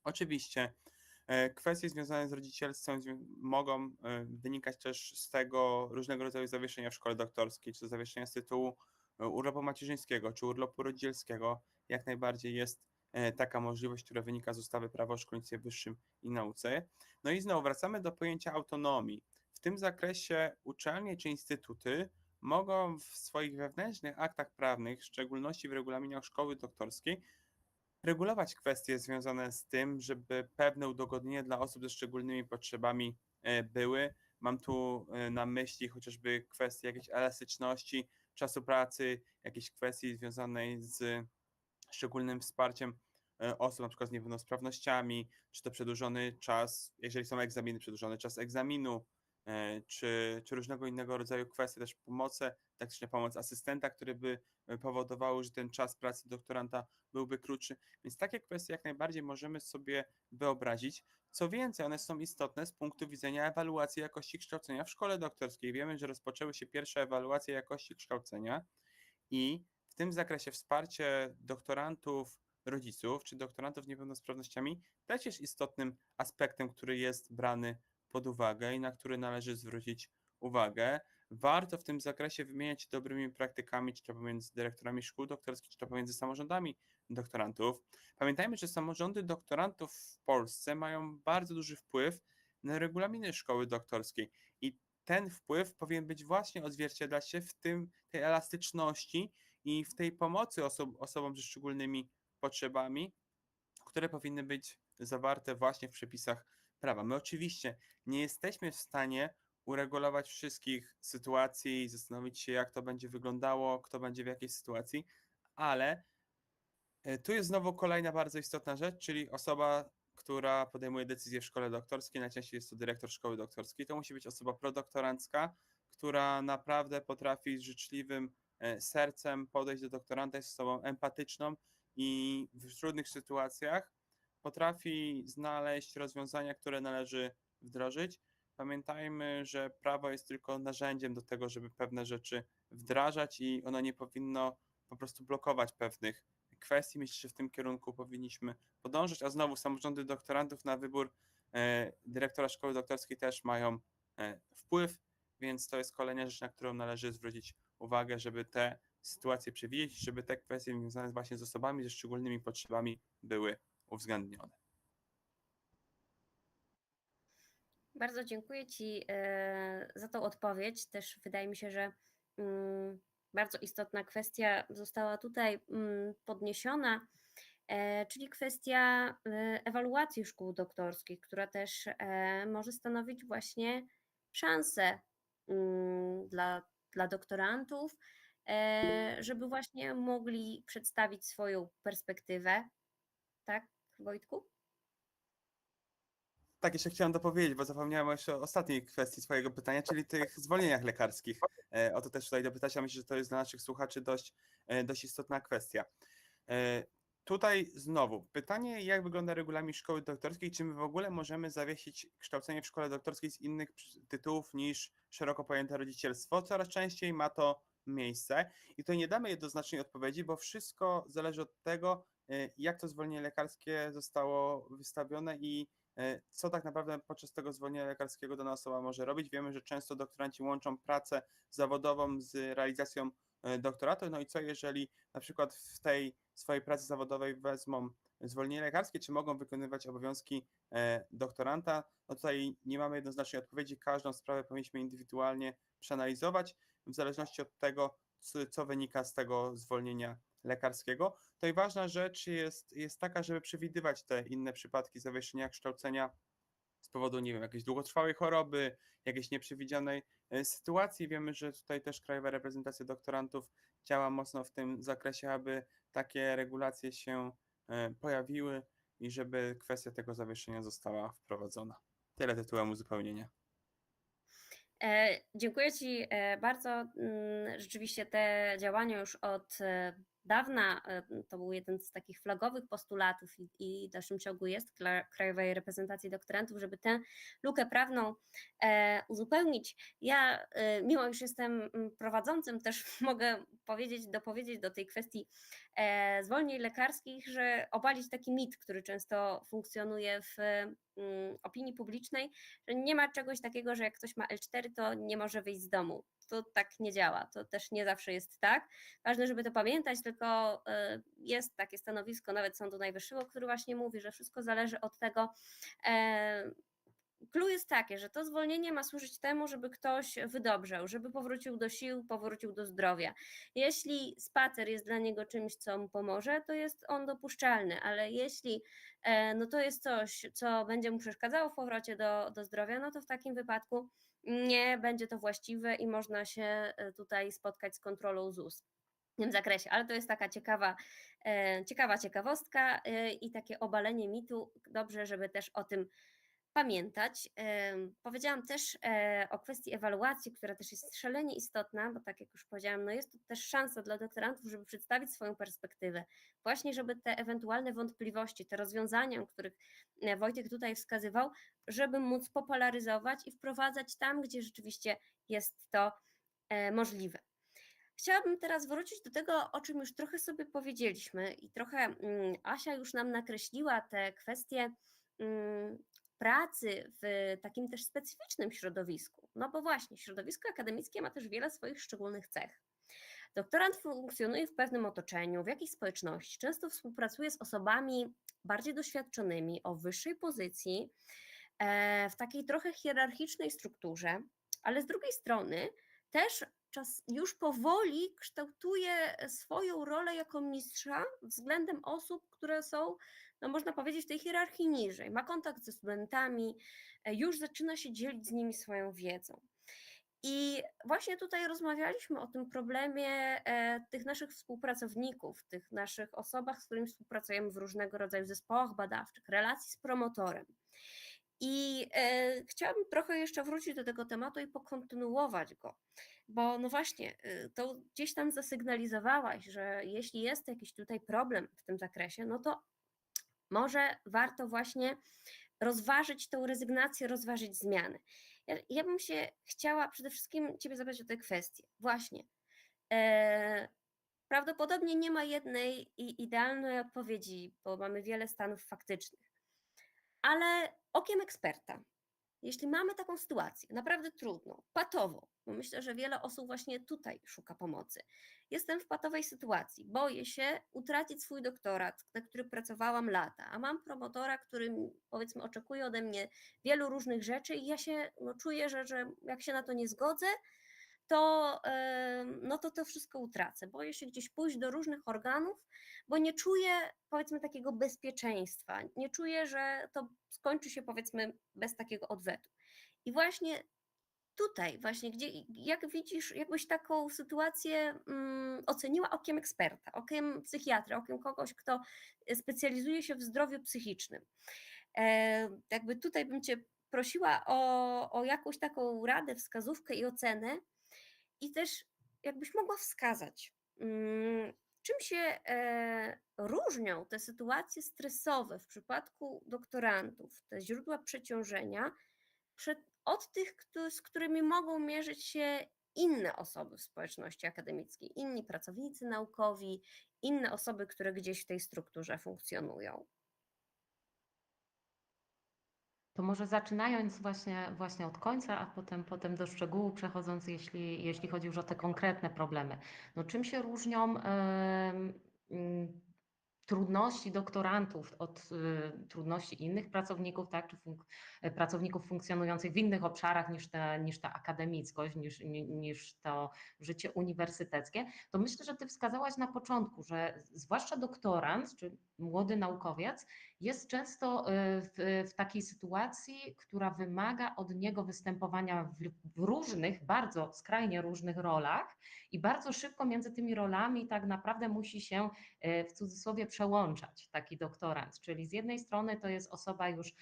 oczywiście kwestie związane z rodzicielstwem mogą wynikać też z tego różnego rodzaju zawieszenia w szkole doktorskiej, czy zawieszenia z tytułu urlopu macierzyńskiego, czy urlopu rodzicielskiego. Jak najbardziej jest taka możliwość, która wynika z ustawy Prawo o szkolnictwie wyższym i nauce. No i znowu wracamy do pojęcia autonomii. W tym zakresie uczelnie czy instytuty mogą w swoich wewnętrznych aktach prawnych, w szczególności w regulaminach szkoły doktorskiej, regulować kwestie związane z tym, żeby pewne udogodnienia dla osób ze szczególnymi potrzebami były. Mam tu na myśli chociażby kwestie jakiejś elastyczności czasu pracy, jakieś kwestii związanej z szczególnym wsparciem osób na przykład z niepełnosprawnościami, czy to przedłużony czas, jeżeli są egzaminy, przedłużony czas egzaminu, czy różnego innego rodzaju kwestie, też pomocy, taktyczna pomoc asystenta, które by powodowały, że ten czas pracy doktoranta byłby krótszy. Więc takie kwestie jak najbardziej możemy sobie wyobrazić. Co więcej, one są istotne z punktu widzenia ewaluacji jakości kształcenia w szkole doktorskiej. Wiemy, że rozpoczęły się pierwsze ewaluacje jakości kształcenia i w tym zakresie wsparcie doktorantów, rodziców czy doktorantów z niepełnosprawnościami też jest istotnym aspektem, który jest brany pod uwagę i na który należy zwrócić uwagę. Warto w tym zakresie wymieniać się dobrymi praktykami, czy to pomiędzy dyrektorami szkół doktorskich, czy to pomiędzy samorządami doktorantów. Pamiętajmy, że samorządy doktorantów w Polsce mają bardzo duży wpływ na regulaminy szkoły doktorskiej i ten wpływ powinien być właśnie odzwierciedlać się w tej elastyczności i w tej pomocy osobom ze szczególnymi potrzebami, które powinny być zawarte właśnie w przepisach prawa. My oczywiście nie jesteśmy w stanie uregulować wszystkich sytuacji, zastanowić się, jak to będzie wyglądało, kto będzie w jakiej sytuacji, ale tu jest znowu kolejna bardzo istotna rzecz, czyli osoba, która podejmuje decyzję w szkole doktorskiej, najczęściej jest to dyrektor szkoły doktorskiej, to musi być osoba prodoktorancka, która naprawdę potrafi z życzliwym sercem podejść do doktoranta, jest osobą empatyczną i w trudnych sytuacjach potrafi znaleźć rozwiązania, które należy wdrożyć. Pamiętajmy, że prawo jest tylko narzędziem do tego, żeby pewne rzeczy wdrażać i ono nie powinno po prostu blokować pewnych kwestii. Myślę, że w tym kierunku powinniśmy podążyć, a znowu samorządy doktorantów na wybór dyrektora szkoły doktorskiej też mają wpływ, więc to jest kolejna rzecz, na którą należy zwrócić uwagę, żeby te sytuacje przewidzieć, żeby te kwestie związane właśnie z osobami ze szczególnymi potrzebami były uwzględnione. Bardzo dziękuję Ci za tą odpowiedź. Też wydaje mi się, że bardzo istotna kwestia została tutaj podniesiona, czyli kwestia ewaluacji szkół doktorskich, która też może stanowić właśnie szansę dla doktorantów, żeby właśnie mogli przedstawić swoją perspektywę. Tak, Wojtku? Tak, jeszcze chciałem dopowiedzieć, bo zapomniałem jeszcze o ostatniej kwestii swojego pytania, czyli tych zwolnieniach lekarskich. O to też tutaj dopytać, a myślę, że to jest dla naszych słuchaczy dość istotna kwestia. Tutaj znowu pytanie, jak wygląda regulamin szkoły doktorskiej, czy my w ogóle możemy zawiesić kształcenie w szkole doktorskiej z innych tytułów niż szeroko pojęte rodzicielstwo? Coraz częściej ma to miejsce i tutaj nie damy jednoznacznej odpowiedzi, bo wszystko zależy od tego, jak to zwolnienie lekarskie zostało wystawione i co tak naprawdę podczas tego zwolnienia lekarskiego dana osoba może robić. Wiemy, że często doktoranci łączą pracę zawodową z realizacją doktoratu, no i co jeżeli na przykład w tej swojej pracy zawodowej wezmą zwolnienie lekarskie, czy mogą wykonywać obowiązki doktoranta? No tutaj nie mamy jednoznacznej odpowiedzi, każdą sprawę powinniśmy indywidualnie przeanalizować w zależności od tego, co wynika z tego zwolnienia lekarskiego. Tutaj ważna rzecz jest taka, żeby przewidywać te inne przypadki zawieszenia kształcenia z powodu, nie wiem, jakiejś długotrwałej choroby, jakiejś nieprzewidzianej sytuacji. Wiemy, że tutaj też Krajowa Reprezentacja Doktorantów działa mocno w tym zakresie, aby takie regulacje się pojawiły i żeby kwestia tego zawieszenia została wprowadzona. Tyle tytułem uzupełnienia. Dziękuję Ci bardzo. Rzeczywiście te działania już od dawna, to był jeden z takich flagowych postulatów i w dalszym ciągu jest Krajowej Reprezentacji Doktorantów, żeby tę lukę prawną uzupełnić. Ja, mimo iż jestem prowadzącym, też mogę dopowiedzieć do tej kwestii zwolnień lekarskich, że obalić taki mit, który często funkcjonuje w opinii publicznej, że nie ma czegoś takiego, że jak ktoś ma L4, to nie może wyjść z domu. To tak nie działa, to też nie zawsze jest tak. Ważne, żeby to pamiętać, tylko jest takie stanowisko nawet Sądu Najwyższego, który właśnie mówi, że wszystko zależy od tego. Clue jest takie, że to zwolnienie ma służyć temu, żeby ktoś wydobrzał, żeby powrócił do sił, powrócił do zdrowia. Jeśli spacer jest dla niego czymś, co mu pomoże, to jest on dopuszczalny, ale jeśli no to jest coś, co będzie mu przeszkadzało w powrocie do zdrowia, no to w takim wypadku nie będzie to właściwe i można się tutaj spotkać z kontrolą ZUS w tym zakresie, ale to jest taka ciekawostka i takie obalenie mitu. Dobrze, żeby też o tym pamiętać. Powiedziałam też o kwestii ewaluacji, która też jest szalenie istotna, bo tak jak już powiedziałam, no jest to też szansa dla doktorantów, żeby przedstawić swoją perspektywę, właśnie żeby te ewentualne wątpliwości, te rozwiązania, o których Wojtek tutaj wskazywał, żeby móc popularyzować i wprowadzać tam, gdzie rzeczywiście jest to możliwe. Chciałabym teraz wrócić do tego, o czym już trochę sobie powiedzieliśmy i trochę Asia już nam nakreśliła te kwestie pracy w takim też specyficznym środowisku. No bo właśnie, środowisko akademickie ma też wiele swoich szczególnych cech. Doktorant funkcjonuje w pewnym otoczeniu, w jakiejś społeczności, często współpracuje z osobami bardziej doświadczonymi, o wyższej pozycji, w takiej trochę hierarchicznej strukturze, ale z drugiej strony też już powoli kształtuje swoją rolę jako mistrza względem osób, które są, no można powiedzieć, w tej hierarchii niżej. Ma kontakt ze studentami, już zaczyna się dzielić z nimi swoją wiedzą. I właśnie tutaj rozmawialiśmy o tym problemie tych naszych współpracowników, tych naszych osobach, z którymi współpracujemy w różnego rodzaju zespołach badawczych, relacji z promotorem. I chciałabym trochę jeszcze wrócić do tego tematu i pokontynuować go, bo no właśnie, to gdzieś tam zasygnalizowałaś, że jeśli jest jakiś tutaj problem w tym zakresie, no to może warto właśnie rozważyć tą rezygnację, rozważyć zmiany. Ja bym się chciała przede wszystkim Ciebie zapytać o tę kwestię. Właśnie. Prawdopodobnie nie ma jednej i idealnej odpowiedzi, bo mamy wiele stanów faktycznych. Ale okiem eksperta, jeśli mamy taką sytuację, naprawdę trudną, patową, bo myślę, że wiele osób właśnie tutaj szuka pomocy. Jestem w patowej sytuacji, boję się utracić swój doktorat, na który pracowałam lata, a mam promotora, który powiedzmy oczekuje ode mnie wielu różnych rzeczy i ja się czuję, że jak się na to nie zgodzę, to, no to wszystko utracę. Boję się gdzieś pójść do różnych organów, bo nie czuję, powiedzmy, takiego bezpieczeństwa. Nie czuję, że to skończy się, powiedzmy, bez takiego odwetu. I właśnie tutaj, właśnie, jak widzisz, jakbyś taką sytuację oceniła okiem eksperta, okiem psychiatra, okiem kogoś, kto specjalizuje się w zdrowiu psychicznym. Jakby tutaj bym Cię prosiła o jakąś taką radę, wskazówkę i ocenę, i też jakbyś mogła wskazać, czym się różnią te sytuacje stresowe w przypadku doktorantów, te źródła przeciążenia od tych, z którymi mogą mierzyć się inne osoby w społeczności akademickiej, inni pracownicy naukowi, inne osoby, które gdzieś w tej strukturze funkcjonują. To może zaczynając właśnie od końca, a potem do szczegółu przechodząc, jeśli chodzi już o te konkretne problemy. No, czym się różnią trudności doktorantów od trudności innych pracowników, tak, czy pracowników funkcjonujących w innych obszarach niż ta akademickość, niż to życie uniwersyteckie, to myślę, że Ty wskazałaś na początku, że zwłaszcza doktorant, czy młody naukowiec jest często w takiej sytuacji, która wymaga od niego występowania w różnych, bardzo skrajnie różnych rolach i bardzo szybko między tymi rolami tak naprawdę musi się w cudzysłowie przełączać taki doktorant, czyli z jednej strony to jest osoba już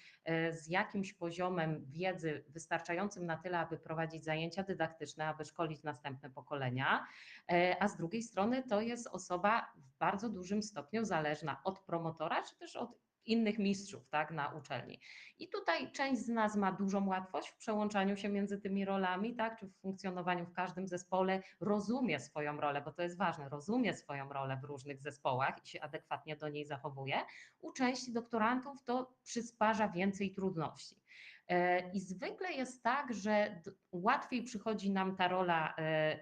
z jakimś poziomem wiedzy wystarczającym na tyle, aby prowadzić zajęcia dydaktyczne, aby szkolić następne pokolenia, a z drugiej strony to jest osoba w bardzo dużym stopniu zależna od promotora, czy też od innych mistrzów, tak, na uczelni. I tutaj część z nas ma dużą łatwość w przełączaniu się między tymi rolami, tak, czy w funkcjonowaniu w każdym zespole, rozumie swoją rolę, bo to jest ważne, rozumie swoją rolę w różnych zespołach i się adekwatnie do niej zachowuje. U części doktorantów to przysparza więcej trudności. I zwykle jest tak, że łatwiej przychodzi nam ta rola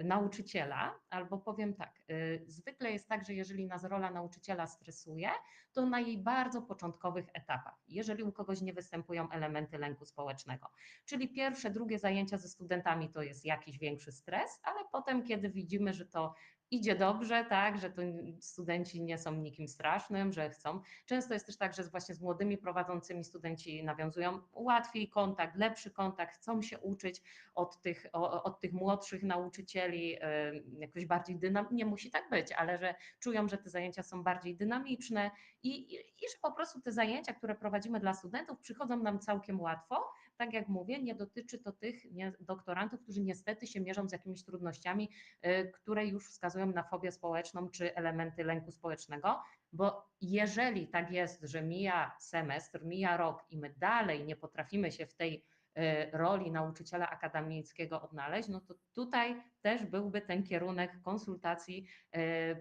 nauczyciela, albo powiem tak, zwykle jest tak, że jeżeli nas rola nauczyciela stresuje, to na jej bardzo początkowych etapach, jeżeli u kogoś nie występują elementy lęku społecznego. Czyli pierwsze, drugie zajęcia ze studentami to jest jakiś większy stres, ale potem, kiedy widzimy, że to idzie dobrze, tak, że to studenci nie są nikim strasznym, że chcą. Często jest też tak, że właśnie z młodymi prowadzącymi studenci nawiązują łatwiej kontakt, lepszy kontakt, chcą się uczyć od tych młodszych nauczycieli, jakoś bardziej dynamicznie, nie musi tak być, ale że czują, że te zajęcia są bardziej dynamiczne i że po prostu te zajęcia, które prowadzimy dla studentów, przychodzą nam całkiem łatwo. Tak jak mówię, nie dotyczy to tych doktorantów, którzy niestety się mierzą z jakimiś trudnościami, które już wskazują na fobię społeczną czy elementy lęku społecznego, bo jeżeli tak jest, że mija semestr, mija rok i my dalej nie potrafimy się w tej roli nauczyciela akademickiego odnaleźć, no to tutaj też byłby ten kierunek konsultacji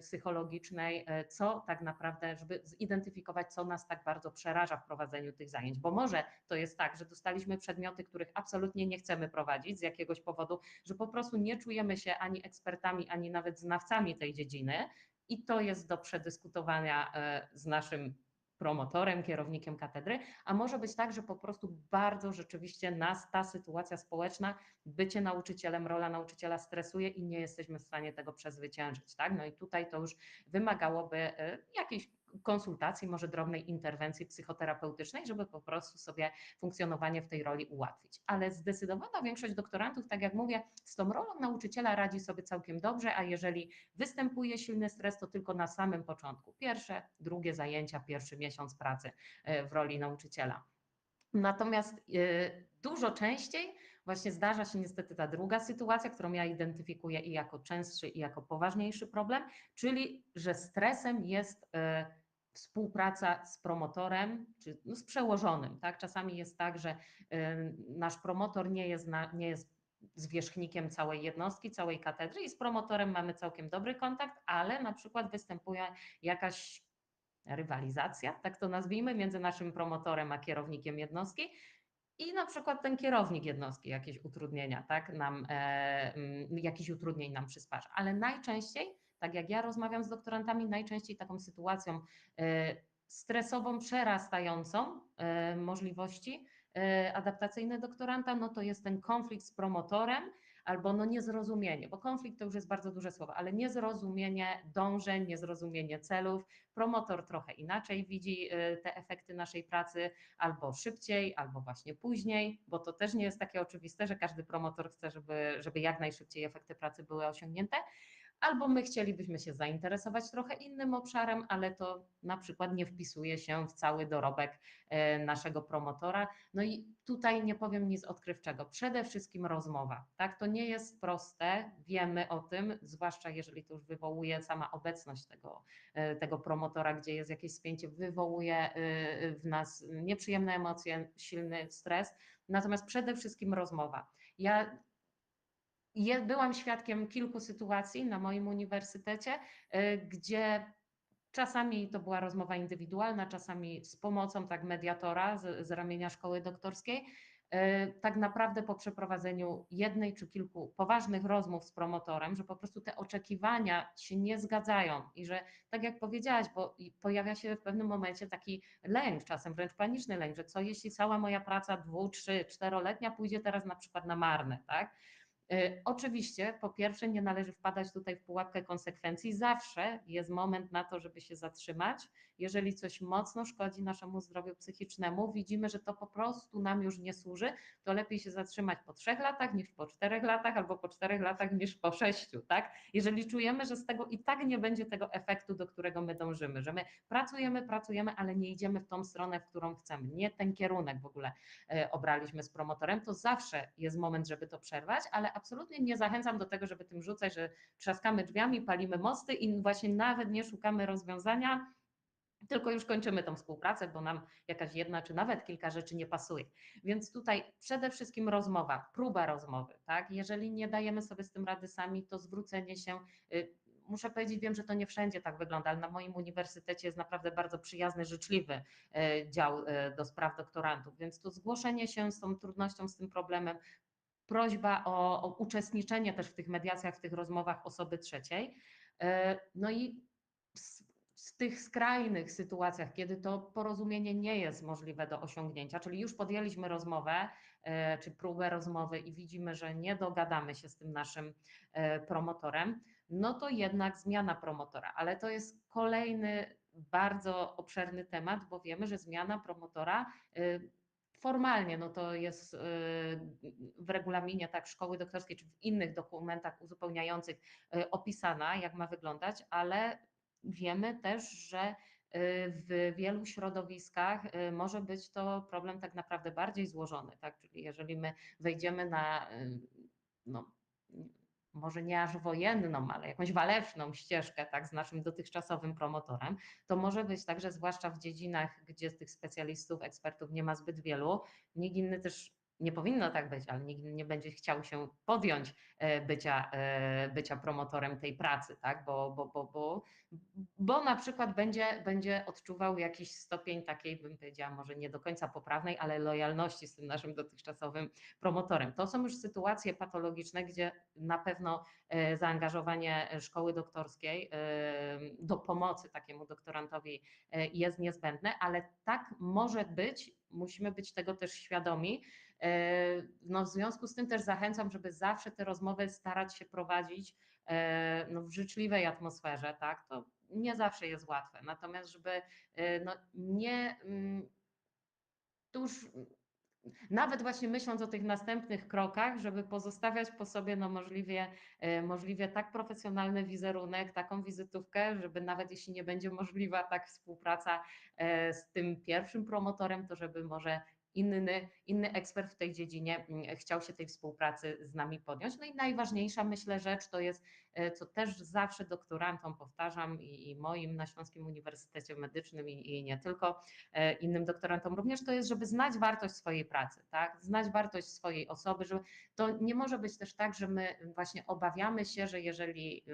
psychologicznej, co tak naprawdę, żeby zidentyfikować, co nas tak bardzo przeraża w prowadzeniu tych zajęć, bo może to jest tak, że dostaliśmy przedmioty, których absolutnie nie chcemy prowadzić z jakiegoś powodu, że po prostu nie czujemy się ani ekspertami, ani nawet znawcami tej dziedziny i to jest do przedyskutowania z naszym promotorem, kierownikiem katedry, a może być tak, że po prostu bardzo rzeczywiście nas ta sytuacja społeczna, bycie nauczycielem, rola nauczyciela stresuje i nie jesteśmy w stanie tego przezwyciężyć, tak? No i tutaj to już wymagałoby jakiejś konsultacji, może drobnej interwencji psychoterapeutycznej, żeby po prostu sobie funkcjonowanie w tej roli ułatwić. Ale zdecydowana większość doktorantów, tak jak mówię, z tą rolą nauczyciela radzi sobie całkiem dobrze, a jeżeli występuje silny stres, to tylko na samym początku. Pierwsze, drugie zajęcia, pierwszy miesiąc pracy w roli nauczyciela. Natomiast dużo częściej właśnie zdarza się niestety ta druga sytuacja, którą ja identyfikuję i jako częstszy, i jako poważniejszy problem, czyli że stresem jest współpraca z promotorem, czy no z przełożonym. Tak? Czasami jest tak, że nasz promotor nie jest zwierzchnikiem całej jednostki, całej katedry i z promotorem mamy całkiem dobry kontakt, ale na przykład występuje jakaś rywalizacja, tak to nazwijmy, między naszym promotorem a kierownikiem jednostki i na przykład ten kierownik jednostki jakieś utrudnienia, tak, jakichś utrudnień nam przysparza. Ale najczęściej, tak jak ja rozmawiam z doktorantami, najczęściej taką sytuacją stresową, przerastającą możliwości adaptacyjne doktoranta, no to jest ten konflikt z promotorem, albo no niezrozumienie, bo konflikt to już jest bardzo duże słowo, ale niezrozumienie dążeń, niezrozumienie celów. Promotor trochę inaczej widzi te efekty naszej pracy, albo szybciej, albo właśnie później, bo to też nie jest takie oczywiste, że każdy promotor chce, żeby jak najszybciej efekty pracy były osiągnięte. Albo my chcielibyśmy się zainteresować trochę innym obszarem, ale to na przykład nie wpisuje się w cały dorobek naszego promotora. No i tutaj nie powiem nic odkrywczego. Przede wszystkim rozmowa. Tak, to nie jest proste, wiemy o tym, zwłaszcza jeżeli to już wywołuje sama obecność tego promotora, gdzie jest jakieś spięcie, wywołuje w nas nieprzyjemne emocje, silny stres. Natomiast przede wszystkim rozmowa. Byłam świadkiem kilku sytuacji na moim uniwersytecie, gdzie czasami to była rozmowa indywidualna, czasami z pomocą tak mediatora z ramienia szkoły doktorskiej. Tak naprawdę po przeprowadzeniu jednej czy kilku poważnych rozmów z promotorem, że po prostu te oczekiwania się nie zgadzają i że tak jak powiedziałaś, bo pojawia się w pewnym momencie taki lęk, czasem wręcz paniczny lęk, że co jeśli cała moja praca 2, 3, 4-letnia pójdzie teraz na przykład na marne, tak? Oczywiście, po pierwsze, nie należy wpadać tutaj w pułapkę konsekwencji. Zawsze jest moment na to, żeby się zatrzymać. Jeżeli coś mocno szkodzi naszemu zdrowiu psychicznemu, widzimy, że to po prostu nam już nie służy, to lepiej się zatrzymać po 3 latach niż po 4 latach, albo po 4 latach niż po 6, tak? Jeżeli czujemy, że z tego i tak nie będzie tego efektu, do którego my dążymy, że my pracujemy, ale nie idziemy w tą stronę, w którą chcemy, nie ten kierunek w ogóle obraliśmy z promotorem, to zawsze jest moment, żeby to przerwać, ale absolutnie nie zachęcam do tego, żeby tym rzucać, że trzaskamy drzwiami, palimy mosty i właśnie nawet nie szukamy rozwiązania, tylko już kończymy tą współpracę, bo nam jakaś jedna czy nawet kilka rzeczy nie pasuje. Więc tutaj przede wszystkim rozmowa, próba rozmowy, tak? Jeżeli nie dajemy sobie z tym rady sami, to zwrócenie się. Muszę powiedzieć, wiem, że to nie wszędzie tak wygląda, ale na moim uniwersytecie jest naprawdę bardzo przyjazny, życzliwy dział do spraw doktorantów, więc to zgłoszenie się z tą trudnością, z tym problemem, prośba o uczestniczenie też w tych mediacjach, w tych rozmowach osoby trzeciej. No i w tych skrajnych sytuacjach, kiedy to porozumienie nie jest możliwe do osiągnięcia, czyli już podjęliśmy rozmowę czy próbę rozmowy i widzimy, że nie dogadamy się z tym naszym promotorem, no to jednak zmiana promotora, ale to jest kolejny bardzo obszerny temat, bo wiemy, że zmiana promotora formalnie, no to jest w regulaminie tak szkoły doktorskiej czy w innych dokumentach uzupełniających opisana, jak ma wyglądać, ale wiemy też, że w wielu środowiskach może być to problem tak naprawdę bardziej złożony, tak? Czyli jeżeli my wejdziemy na no, może nie aż wojenną, ale jakąś waleczną ścieżkę tak, z naszym dotychczasowym promotorem, to może być tak, że zwłaszcza w dziedzinach, gdzie tych specjalistów, ekspertów nie ma zbyt wielu, nikt inny też nie powinno tak być, ale nikt nie będzie chciał się podjąć bycia promotorem tej pracy, tak? Bo na przykład będzie odczuwał jakiś stopień takiej, bym powiedziała, może nie do końca poprawnej, ale lojalności z tym naszym dotychczasowym promotorem. To są już sytuacje patologiczne, gdzie na pewno zaangażowanie szkoły doktorskiej do pomocy takiemu doktorantowi jest niezbędne, ale tak może być, musimy być tego też świadomi. No, w związku z tym też zachęcam, żeby zawsze te rozmowy starać się prowadzić no, w życzliwej atmosferze, tak? To nie zawsze jest łatwe, natomiast żeby no, nie tuż nawet właśnie myśląc o tych następnych krokach, żeby pozostawiać po sobie no możliwie tak profesjonalny wizerunek, taką wizytówkę, żeby nawet jeśli nie będzie możliwa tak współpraca z tym pierwszym promotorem, to żeby może inny ekspert w tej dziedzinie chciał się tej współpracy z nami podjąć. No i najważniejsza myślę rzecz to jest, co też zawsze doktorantom powtarzam i moim na Śląskim Uniwersytecie Medycznym i nie tylko, innym doktorantom również, to jest, żeby znać wartość swojej pracy, tak? Znać wartość swojej osoby, że to nie może być też tak, że my właśnie obawiamy się, że jeżeli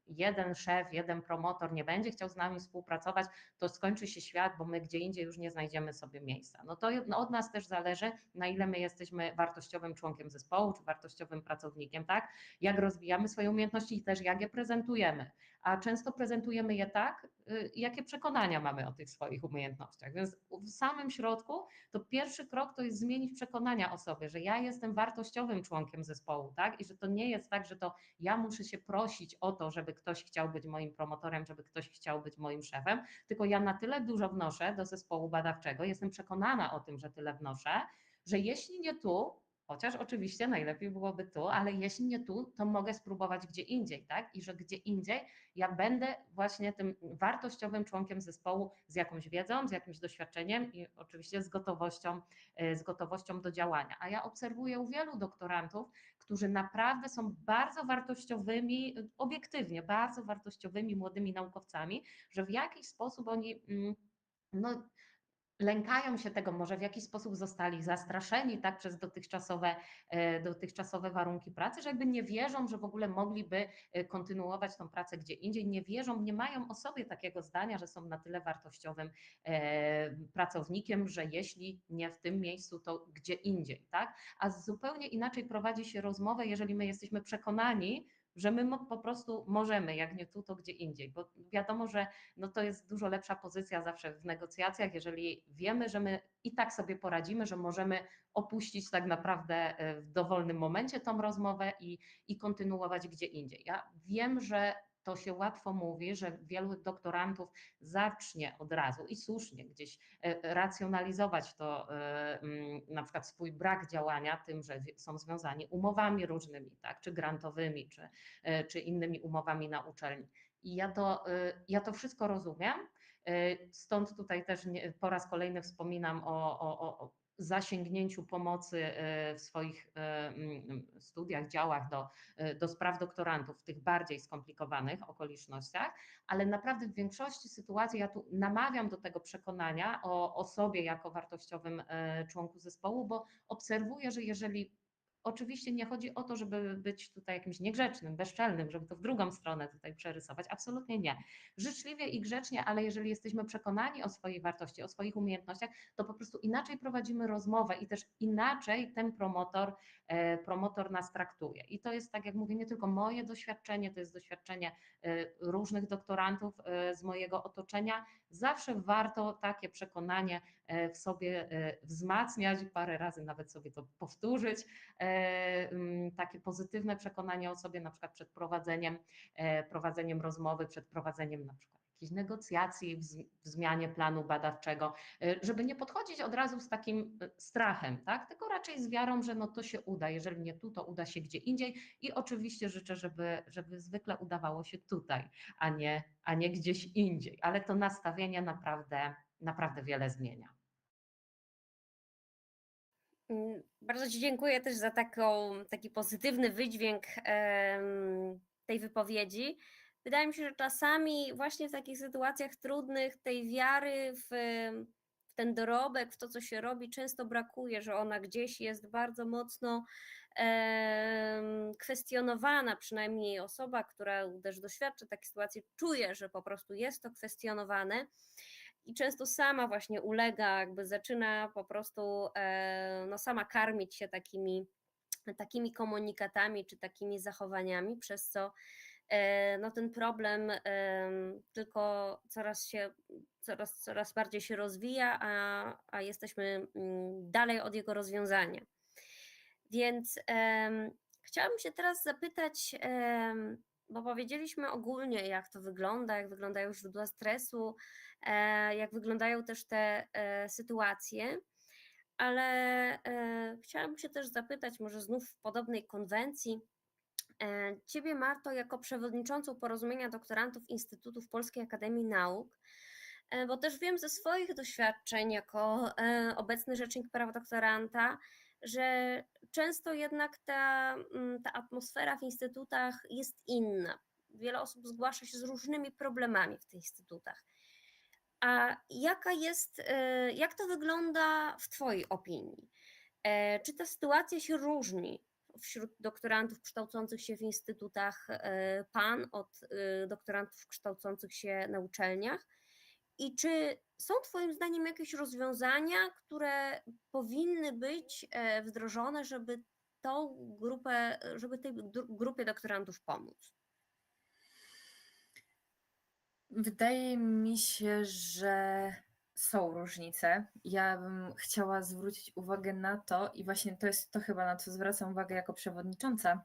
jeden szef, jeden promotor nie będzie chciał z nami współpracować, to skończy się świat, bo my gdzie indziej już nie znajdziemy sobie miejsca. No to od nas też zależy, na ile my jesteśmy wartościowym członkiem zespołu, czy wartościowym pracownikiem, tak? Jak rozwijamy swoje umiejętności i też jak je prezentujemy. A często prezentujemy je tak, jakie przekonania mamy o tych swoich umiejętnościach. Więc w samym środku to pierwszy krok to jest zmienić przekonania o sobie, że ja jestem wartościowym członkiem zespołu, tak? I że to nie jest tak, że to ja muszę się prosić o to, żeby ktoś chciał być moim promotorem, żeby ktoś chciał być moim szefem, tylko ja na tyle dużo wnoszę do zespołu badawczego, jestem przekonana o tym, że tyle wnoszę, że jeśli nie tu, chociaż oczywiście najlepiej byłoby tu, ale jeśli nie tu, to mogę spróbować gdzie indziej, tak? I że gdzie indziej ja będę właśnie tym wartościowym członkiem zespołu z jakąś wiedzą, z jakimś doświadczeniem i oczywiście z gotowością do działania. A ja obserwuję u wielu doktorantów, którzy naprawdę są bardzo wartościowymi, obiektywnie bardzo wartościowymi młodymi naukowcami, że w jakiś sposób oni no, lękają się tego, może w jakiś sposób zostali zastraszeni tak, przez dotychczasowe warunki pracy, że jakby nie wierzą, że w ogóle mogliby kontynuować tą pracę gdzie indziej, nie wierzą, nie mają o sobie takiego zdania, że są na tyle wartościowym pracownikiem, że jeśli nie w tym miejscu, to gdzie indziej. Tak? A zupełnie inaczej prowadzi się rozmowę, jeżeli my jesteśmy przekonani, że my po prostu możemy, jak nie tu, to gdzie indziej, bo wiadomo, że no to jest dużo lepsza pozycja zawsze w negocjacjach, jeżeli wiemy, że my i tak sobie poradzimy, że możemy opuścić tak naprawdę w dowolnym momencie tą rozmowę i kontynuować gdzie indziej. Ja wiem, że to się łatwo mówi, że wielu doktorantów zacznie od razu i słusznie gdzieś racjonalizować to, na przykład swój brak działania tym, że są związani umowami różnymi, tak, czy grantowymi, czy innymi umowami na uczelni. I ja to wszystko rozumiem. Stąd tutaj też po raz kolejny wspominam o zasięgnięciu pomocy w swoich studiach, działach do spraw doktorantów w tych bardziej skomplikowanych okolicznościach, ale naprawdę w większości sytuacji ja tu namawiam do tego przekonania o sobie jako wartościowym członku zespołu, bo obserwuję, że jeżeli oczywiście nie chodzi o to, żeby być tutaj jakimś niegrzecznym, bezczelnym, żeby to w drugą stronę tutaj przerysować. Absolutnie nie. Życzliwie i grzecznie, ale jeżeli jesteśmy przekonani o swojej wartości, o swoich umiejętnościach, to po prostu inaczej prowadzimy rozmowę i też inaczej ten promotor nas traktuje. I to jest, tak jak mówię, nie tylko moje doświadczenie, to jest doświadczenie różnych doktorantów z mojego otoczenia. Zawsze warto takie przekonanie w sobie wzmacniać, parę razy nawet sobie to powtórzyć, takie pozytywne przekonanie o sobie, na przykład przed prowadzeniem rozmowy, przed prowadzeniem na przykład jakichś negocjacji w zmianie planu badawczego, żeby nie podchodzić od razu z takim strachem, tak? Tylko raczej z wiarą, że no to się uda, jeżeli nie tu, to uda się gdzie indziej i oczywiście życzę, żeby zwykle udawało się tutaj, a nie gdzieś indziej, ale to nastawienie naprawdę wiele zmienia. Bardzo Ci dziękuję też za taki pozytywny wydźwięk tej wypowiedzi. Wydaje mi się, że czasami właśnie w takich sytuacjach trudnych tej wiary w ten dorobek, w to, co się robi, często brakuje, że ona gdzieś jest bardzo mocno kwestionowana, przynajmniej osoba, która też doświadcza takiej sytuacji, czuje, że po prostu jest to kwestionowane i często sama właśnie ulega, jakby zaczyna po prostu no sama karmić się takimi komunikatami czy takimi zachowaniami, przez co no ten problem tylko coraz bardziej się rozwija, a jesteśmy dalej od jego rozwiązania. Więc chciałabym się teraz zapytać, bo powiedzieliśmy ogólnie, jak to wygląda, jak wyglądają źródła stresu, jak wyglądają też te sytuacje, ale chciałabym się też zapytać, może znów w podobnej konwencji, Ciebie, Marto, jako przewodniczącą Porozumienia Doktorantów Instytutów Polskiej Akademii Nauk, bo też wiem ze swoich doświadczeń jako obecny rzecznik praw doktoranta, że często jednak ta atmosfera w instytutach jest inna. Wiele osób zgłasza się z różnymi problemami w tych instytutach. A jak to wygląda w Twojej opinii? Czy ta sytuacja się różni wśród doktorantów kształcących się w instytutach PAN od doktorantów kształcących się na uczelniach? I czy są Twoim zdaniem jakieś rozwiązania, które powinny być wdrożone, żeby tej grupie doktorantów pomóc? Wydaje mi się, że są różnice. Ja bym chciała zwrócić uwagę na to, i właśnie to jest to chyba, na co zwracam uwagę jako przewodnicząca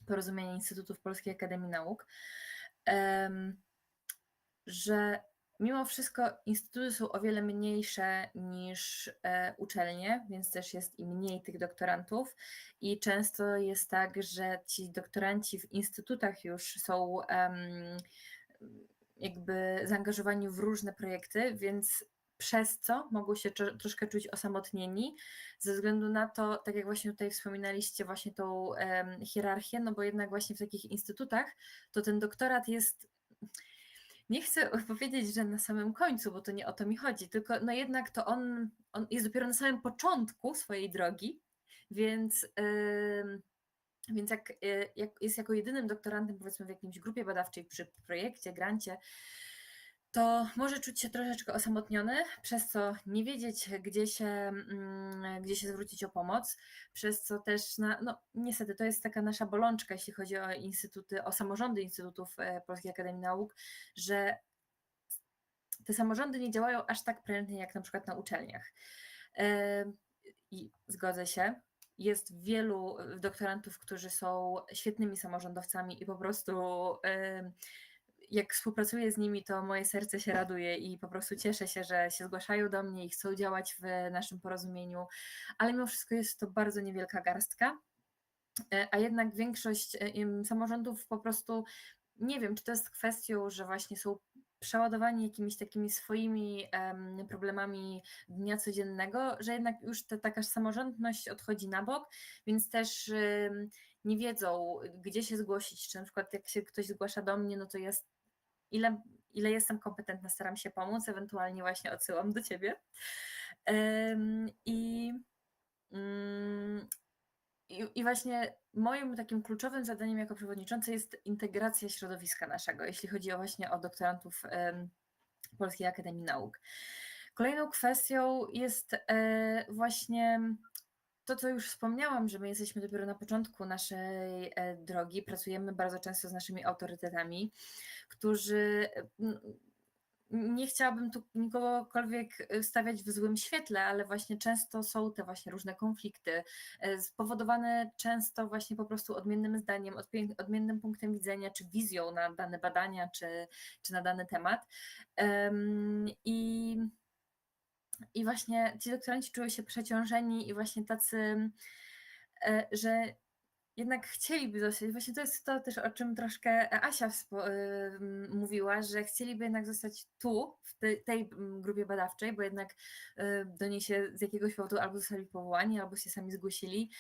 Porozumienia Instytutów Polskiej Akademii Nauk, że mimo wszystko instytuty są o wiele mniejsze niż uczelnie, więc też jest i mniej tych doktorantów i często jest tak, że ci doktoranci w instytutach już są jakby zaangażowani w różne projekty, więc przez co mogą się troszkę czuć osamotnieni, ze względu na to, tak jak właśnie tutaj wspominaliście, właśnie tą hierarchię, no bo jednak właśnie w takich instytutach to ten doktorat jest, nie chcę powiedzieć, że na samym końcu, bo to nie o to mi chodzi, tylko no jednak to on jest dopiero na samym początku swojej drogi, więc jak jest jako jedynym doktorantem, powiedzmy, w jakimś grupie badawczej przy projekcie, grancie, to może czuć się troszeczkę osamotniony, przez co nie wiedzieć, gdzie się zwrócić o pomoc, przez co też, no niestety to jest taka nasza bolączka, jeśli chodzi o instytuty, o samorządy Instytutów Polskiej Akademii Nauk, że te samorządy nie działają aż tak prężnie jak na przykład na uczelniach. I zgodzę się, jest wielu doktorantów, którzy są świetnymi samorządowcami i po prostu jak współpracuję z nimi, to moje serce się raduje i po prostu cieszę się, że się zgłaszają do mnie i chcą działać w naszym porozumieniu, ale mimo wszystko jest to bardzo niewielka garstka, a jednak większość samorządów po prostu, nie wiem, czy to jest kwestią, że właśnie są przeładowani jakimiś takimi swoimi problemami dnia codziennego, że jednak już taka samorządność odchodzi na bok, więc też nie wiedzą, gdzie się zgłosić, czy na przykład jak się ktoś zgłasza do mnie, no to jest ile jestem kompetentna, staram się pomóc, ewentualnie właśnie odsyłam do Ciebie. I właśnie moim takim kluczowym zadaniem jako przewodniczącej jest integracja środowiska naszego, jeśli chodzi właśnie o doktorantów Polskiej Akademii Nauk. Kolejną kwestią jest właśnie to, co już wspomniałam, że my jesteśmy dopiero na początku naszej drogi, pracujemy bardzo często z naszymi autorytetami, którzy, nie chciałabym tu nikogokolwiek stawiać w złym świetle, ale właśnie często są te właśnie różne konflikty, spowodowane często właśnie po prostu odmiennym zdaniem, odmiennym punktem widzenia, czy wizją na dane badania, czy na dany temat. I właśnie ci doktoranci czują się przeciążeni i właśnie tacy, że jednak chcieliby zostać, właśnie to jest to też, o czym troszkę Asia mówiła, że chcieliby jednak zostać tu, w tej grupie badawczej, bo jednak do niej się z jakiegoś powodu albo zostali powołani, albo się sami zgłosili.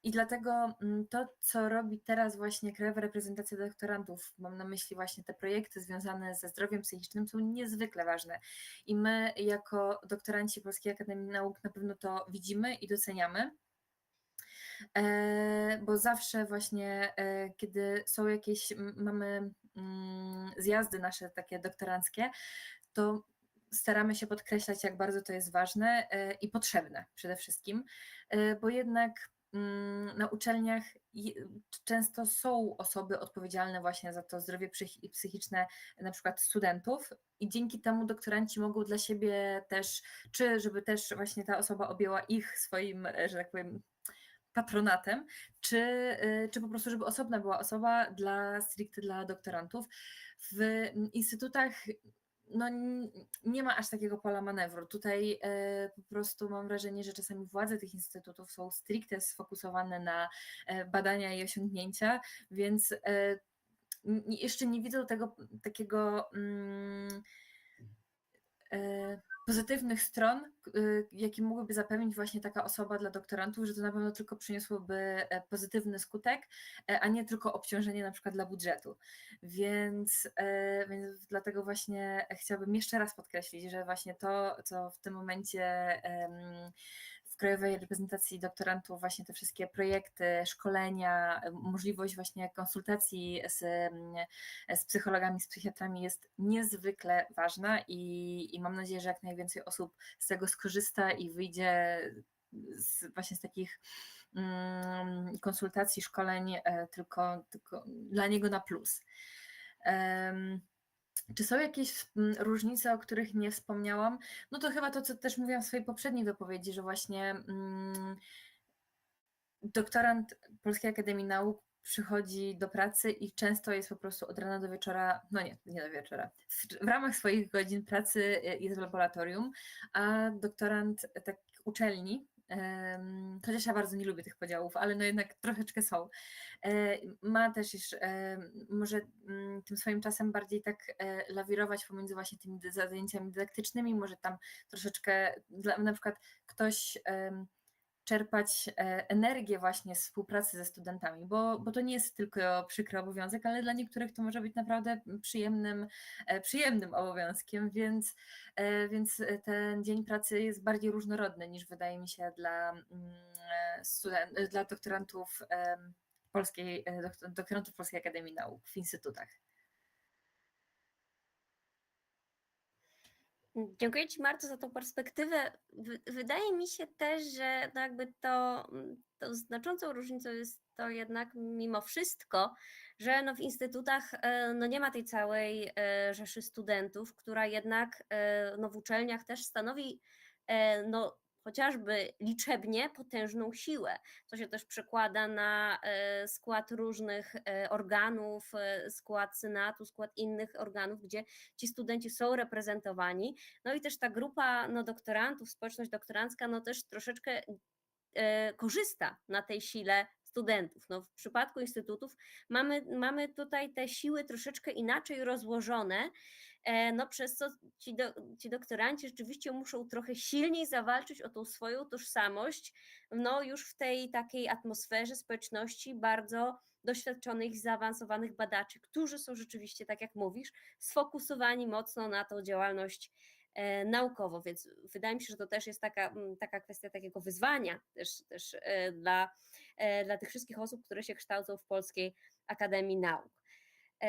I dlatego to, co robi teraz właśnie Krajowa Reprezentacja Doktorantów, mam na myśli właśnie te projekty związane ze zdrowiem psychicznym, są niezwykle ważne. I my jako doktoranci Polskiej Akademii Nauk na pewno to widzimy i doceniamy. Bo zawsze właśnie, kiedy są jakieś, mamy zjazdy nasze takie doktoranckie, to staramy się podkreślać, jak bardzo to jest ważne i potrzebne przede wszystkim, bo jednak na uczelniach często są osoby odpowiedzialne właśnie za to zdrowie psychiczne na przykład studentów i dzięki temu doktoranci mogą dla siebie też, czy żeby też właśnie ta osoba objęła ich swoim, że tak powiem, patronatem, czy po prostu, żeby osobna była osoba stricte dla doktorantów. W instytutach no, nie ma aż takiego pola manewru. Tutaj po prostu mam wrażenie, że czasami władze tych instytutów są stricte sfokusowane na badania i osiągnięcia, więc jeszcze nie widzą tego takiego pozytywnych stron, jakie mogłyby zapewnić właśnie taka osoba dla doktorantów, że to na pewno tylko przyniosłoby pozytywny skutek, a nie tylko obciążenie na przykład dla budżetu. Więc dlatego właśnie chciałabym jeszcze raz podkreślić, że właśnie to, co w tym momencie w Krajowej Reprezentacji Doktorantów, właśnie te wszystkie projekty, szkolenia, możliwość właśnie konsultacji z psychologami, z psychiatrami jest niezwykle ważna i mam nadzieję, że jak najwięcej osób z tego skorzysta i wyjdzie właśnie z takich konsultacji, szkoleń tylko dla niego na plus. Czy są jakieś różnice, o których nie wspomniałam? No to chyba to, co też mówiłam w swojej poprzedniej wypowiedzi, że właśnie doktorant Polskiej Akademii Nauk przychodzi do pracy i często jest po prostu od rana do wieczora, no nie do wieczora, w ramach swoich godzin pracy jest w laboratorium, a doktorant tak uczelni, chociaż ja bardzo nie lubię tych podziałów, ale no jednak troszeczkę są, ma też już, może tym swoim czasem bardziej tak lawirować pomiędzy właśnie tymi zajęciami dydaktycznymi, może tam troszeczkę, na przykład ktoś czerpać energię właśnie z współpracy ze studentami, bo to nie jest tylko przykry obowiązek, ale dla niektórych to może być naprawdę przyjemnym obowiązkiem, więc ten dzień pracy jest bardziej różnorodny niż wydaje mi się dla doktorantów doktorantów Polskiej Akademii Nauk w instytutach. Dziękuję Ci, Marto, za tą perspektywę. Wydaje mi się też, że no jakby to znaczącą różnicą jest to jednak mimo wszystko, że no w instytutach no nie ma tej całej rzeszy studentów, która jednak no w uczelniach też stanowi no chociażby liczebnie potężną siłę, co się też przekłada na skład różnych organów, skład senatu, skład innych organów, gdzie ci studenci są reprezentowani. No i też ta grupa no, doktorantów, społeczność doktorancka, no też troszeczkę korzysta na tej sile studentów. No, w przypadku instytutów mamy tutaj te siły troszeczkę inaczej rozłożone, no przez co ci doktoranci rzeczywiście muszą trochę silniej zawalczyć o tą swoją tożsamość, no już w tej takiej atmosferze społeczności bardzo doświadczonych, zaawansowanych badaczy, którzy są rzeczywiście, tak jak mówisz, sfokusowani mocno na tą działalność naukowo, więc wydaje mi się, że to też jest taka kwestia takiego wyzwania też dla tych wszystkich osób, które się kształcą w Polskiej Akademii Nauk.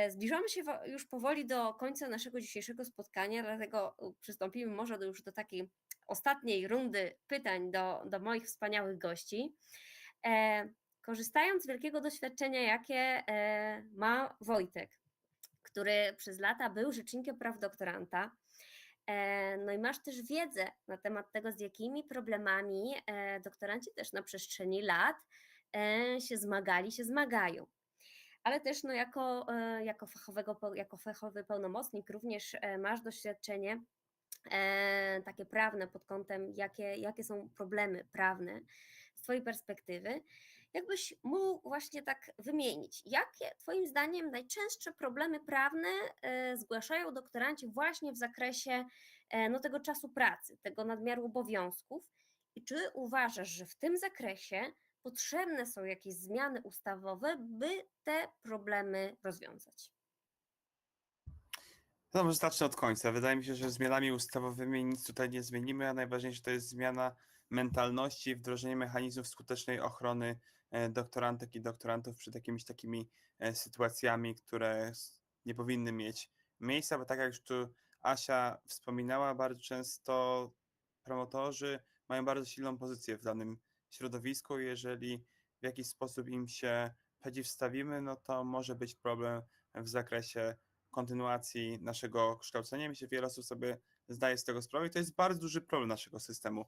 Zbliżamy się już powoli do końca naszego dzisiejszego spotkania, dlatego przystąpimy może już do takiej ostatniej rundy pytań do moich wspaniałych gości. Korzystając z wielkiego doświadczenia, jakie ma Wojtek, który przez lata był rzecznikiem praw doktoranta, no i masz też wiedzę na temat tego, z jakimi problemami doktoranci też na przestrzeni lat się zmagają. Ale też no jako fachowy pełnomocnik również masz doświadczenie takie prawne pod kątem, jakie są problemy prawne z Twojej perspektywy. Jakbyś mógł właśnie tak wymienić, jakie Twoim zdaniem najczęstsze problemy prawne zgłaszają doktoranci właśnie w zakresie no, tego czasu pracy, tego nadmiaru obowiązków i czy uważasz, że w tym zakresie potrzebne są jakieś zmiany ustawowe, by te problemy rozwiązać? No może zacznę od końca. Wydaje mi się, że zmianami ustawowymi nic tutaj nie zmienimy, a najważniejsze to jest zmiana mentalności i wdrożenie mechanizmów skutecznej ochrony doktorantek i doktorantów przed jakimiś takimi sytuacjami, które nie powinny mieć miejsca, bo tak jak już tu Asia wspominała, bardzo często promotorzy mają bardzo silną pozycję w danym środowisku. Jeżeli w jakiś sposób im się przeciwstawimy, no to może być problem w zakresie kontynuacji naszego kształcenia. Myślę, że wiele osób sobie zdaje z tego sprawę i to jest bardzo duży problem naszego systemu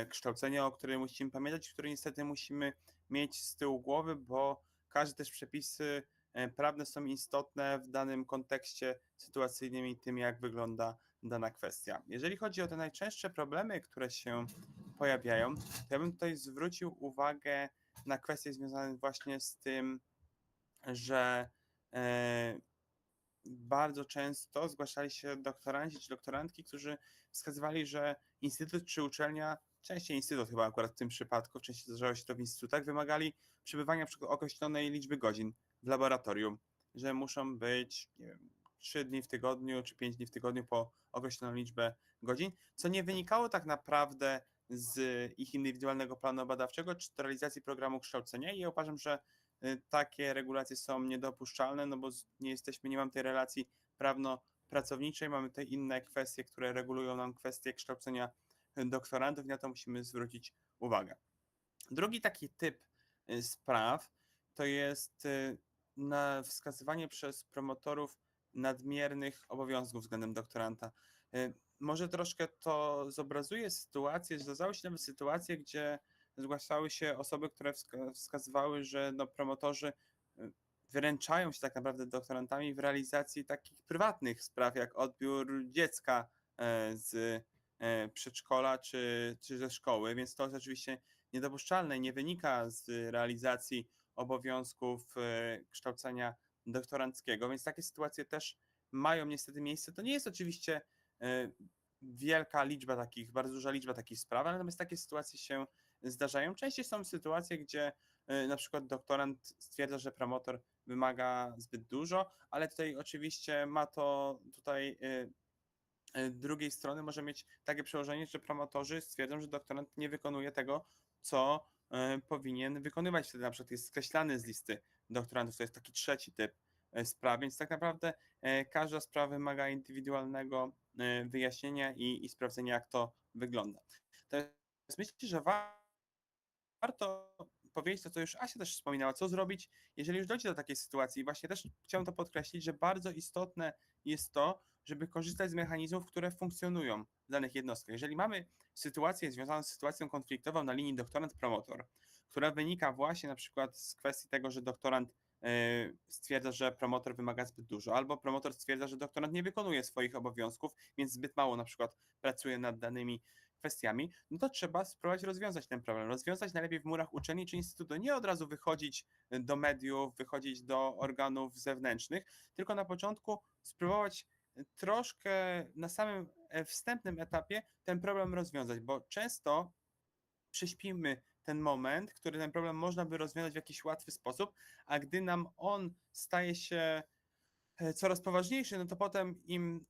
kształcenia, o którym musimy pamiętać, który niestety musimy mieć z tyłu głowy, bo każde też przepisy prawne są istotne w danym kontekście sytuacyjnym i tym, jak wygląda dana kwestia. Jeżeli chodzi o te najczęstsze problemy, które się pojawiają, to ja bym tutaj zwrócił uwagę na kwestie związane właśnie z tym, że bardzo często zgłaszali się doktoranci czy doktorantki, którzy wskazywali, że instytut czy uczelnia, częściej instytut chyba akurat w tym przypadku, częściej zdarzało się to w instytutach, wymagali przebywania przy określonej liczby godzin w laboratorium, że muszą być, nie wiem, 3 dni w tygodniu czy 5 dni w tygodniu po określoną liczbę godzin, co nie wynikało tak naprawdę z ich indywidualnego planu badawczego czy realizacji programu kształcenia i ja uważam, że takie regulacje są niedopuszczalne, no bo nie mamy tej relacji prawno-pracowniczej, mamy tutaj inne kwestie, które regulują nam kwestie kształcenia doktorantów i na to musimy zwrócić uwagę. Drugi taki typ spraw to jest na wskazywanie przez promotorów nadmiernych obowiązków względem doktoranta. Może troszkę to zobrazuje sytuację, że zdarzały się nawet sytuacje, gdzie zgłaszały się osoby, które wskazywały, że no, promotorzy wyręczają się tak naprawdę doktorantami w realizacji takich prywatnych spraw, jak odbiór dziecka z przedszkola czy ze szkoły, więc to jest oczywiście niedopuszczalne i nie wynika z realizacji obowiązków kształcenia doktoranckiego, więc takie sytuacje też mają niestety miejsce. To nie jest oczywiście wielka liczba takich, bardzo duża liczba takich spraw, natomiast takie sytuacje się zdarzają. Częściej są sytuacje, gdzie na przykład doktorant stwierdza, że promotor wymaga zbyt dużo, ale tutaj oczywiście ma to tutaj drugiej strony może mieć takie przełożenie, że promotorzy stwierdzą, że doktorant nie wykonuje tego, co powinien wykonywać. Wtedy na przykład jest skreślany z listy doktorantów. To jest taki trzeci typ spraw, więc tak naprawdę każda sprawa wymaga indywidualnego wyjaśnienia i sprawdzenia, jak to wygląda. To jest, myślę, że warto powiedzieć to, co już Asia też wspominała, co zrobić, jeżeli już dojdzie do takiej sytuacji. I właśnie też chciałem to podkreślić, że bardzo istotne jest to, żeby korzystać z mechanizmów, które funkcjonują w danych jednostkach. Jeżeli mamy sytuację związaną z sytuacją konfliktową na linii doktorant-promotor, która wynika właśnie na przykład z kwestii tego, że doktorant stwierdza, że promotor wymaga zbyt dużo, albo promotor stwierdza, że doktorant nie wykonuje swoich obowiązków, więc zbyt mało na przykład pracuje nad danymi kwestiami, no to trzeba spróbować rozwiązać ten problem. Rozwiązać najlepiej w murach uczelni czy instytutu. Nie od razu wychodzić do mediów, wychodzić do organów zewnętrznych, tylko na początku spróbować troszkę na samym wstępnym etapie ten problem rozwiązać, bo często prześpimy ten moment, który ten problem można by rozwiązać w jakiś łatwy sposób, a gdy nam on staje się coraz poważniejszy, no to potem im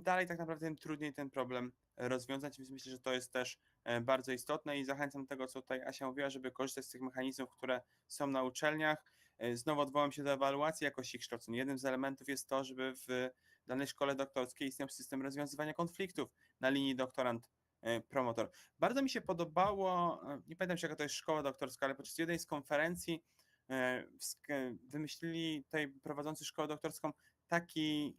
dalej tak naprawdę, tym trudniej ten problem rozwiązać, więc myślę, że to jest też bardzo istotne i zachęcam do tego, co tutaj Asia mówiła, żeby korzystać z tych mechanizmów, które są na uczelniach. Znowu odwołam się do ewaluacji jakości kształcenia. Jednym z elementów jest to, żeby w danej szkole doktorskiej istniał system rozwiązywania konfliktów na linii doktorant-promotor. Bardzo mi się podobało, nie pamiętam jaka to jest szkoła doktorska, ale podczas jednej z konferencji wymyślili tutaj prowadzący szkołę doktorską taki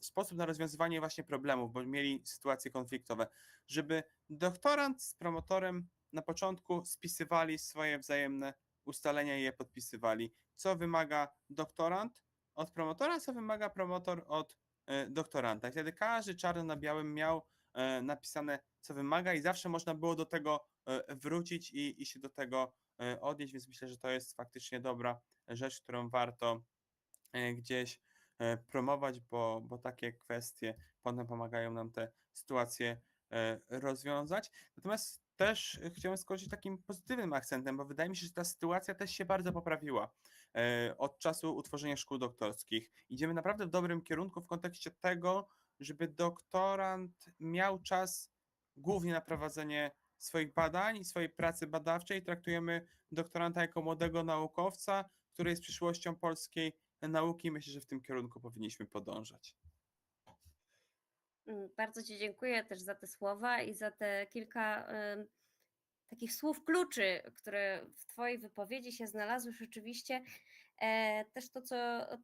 sposób na rozwiązywanie właśnie problemów, bo mieli sytuacje konfliktowe, żeby doktorant z promotorem na początku spisywali swoje wzajemne ustalenia i je podpisywali. Co wymaga doktorant od promotora, co wymaga promotor od doktoranta. I wtedy każdy czarno na białym miał napisane, co wymaga i zawsze można było do tego wrócić i się do tego odnieść, więc myślę, że to jest faktycznie dobra rzecz, którą warto gdzieś promować, bo takie kwestie potem pomagają nam te sytuacje rozwiązać. Natomiast też chciałem skończyć takim pozytywnym akcentem, bo wydaje mi się, że ta sytuacja też się bardzo poprawiła od czasu utworzenia szkół doktorskich. Idziemy naprawdę w dobrym kierunku w kontekście tego, żeby doktorant miał czas głównie na prowadzenie swoich badań i swojej pracy badawczej. Traktujemy doktoranta jako młodego naukowca, który jest przyszłością polskiej nauki. Myślę, że w tym kierunku powinniśmy podążać. Bardzo Ci dziękuję też za te słowa i za te kilka takich słów kluczy, które w Twojej wypowiedzi się znalazły rzeczywiście. Też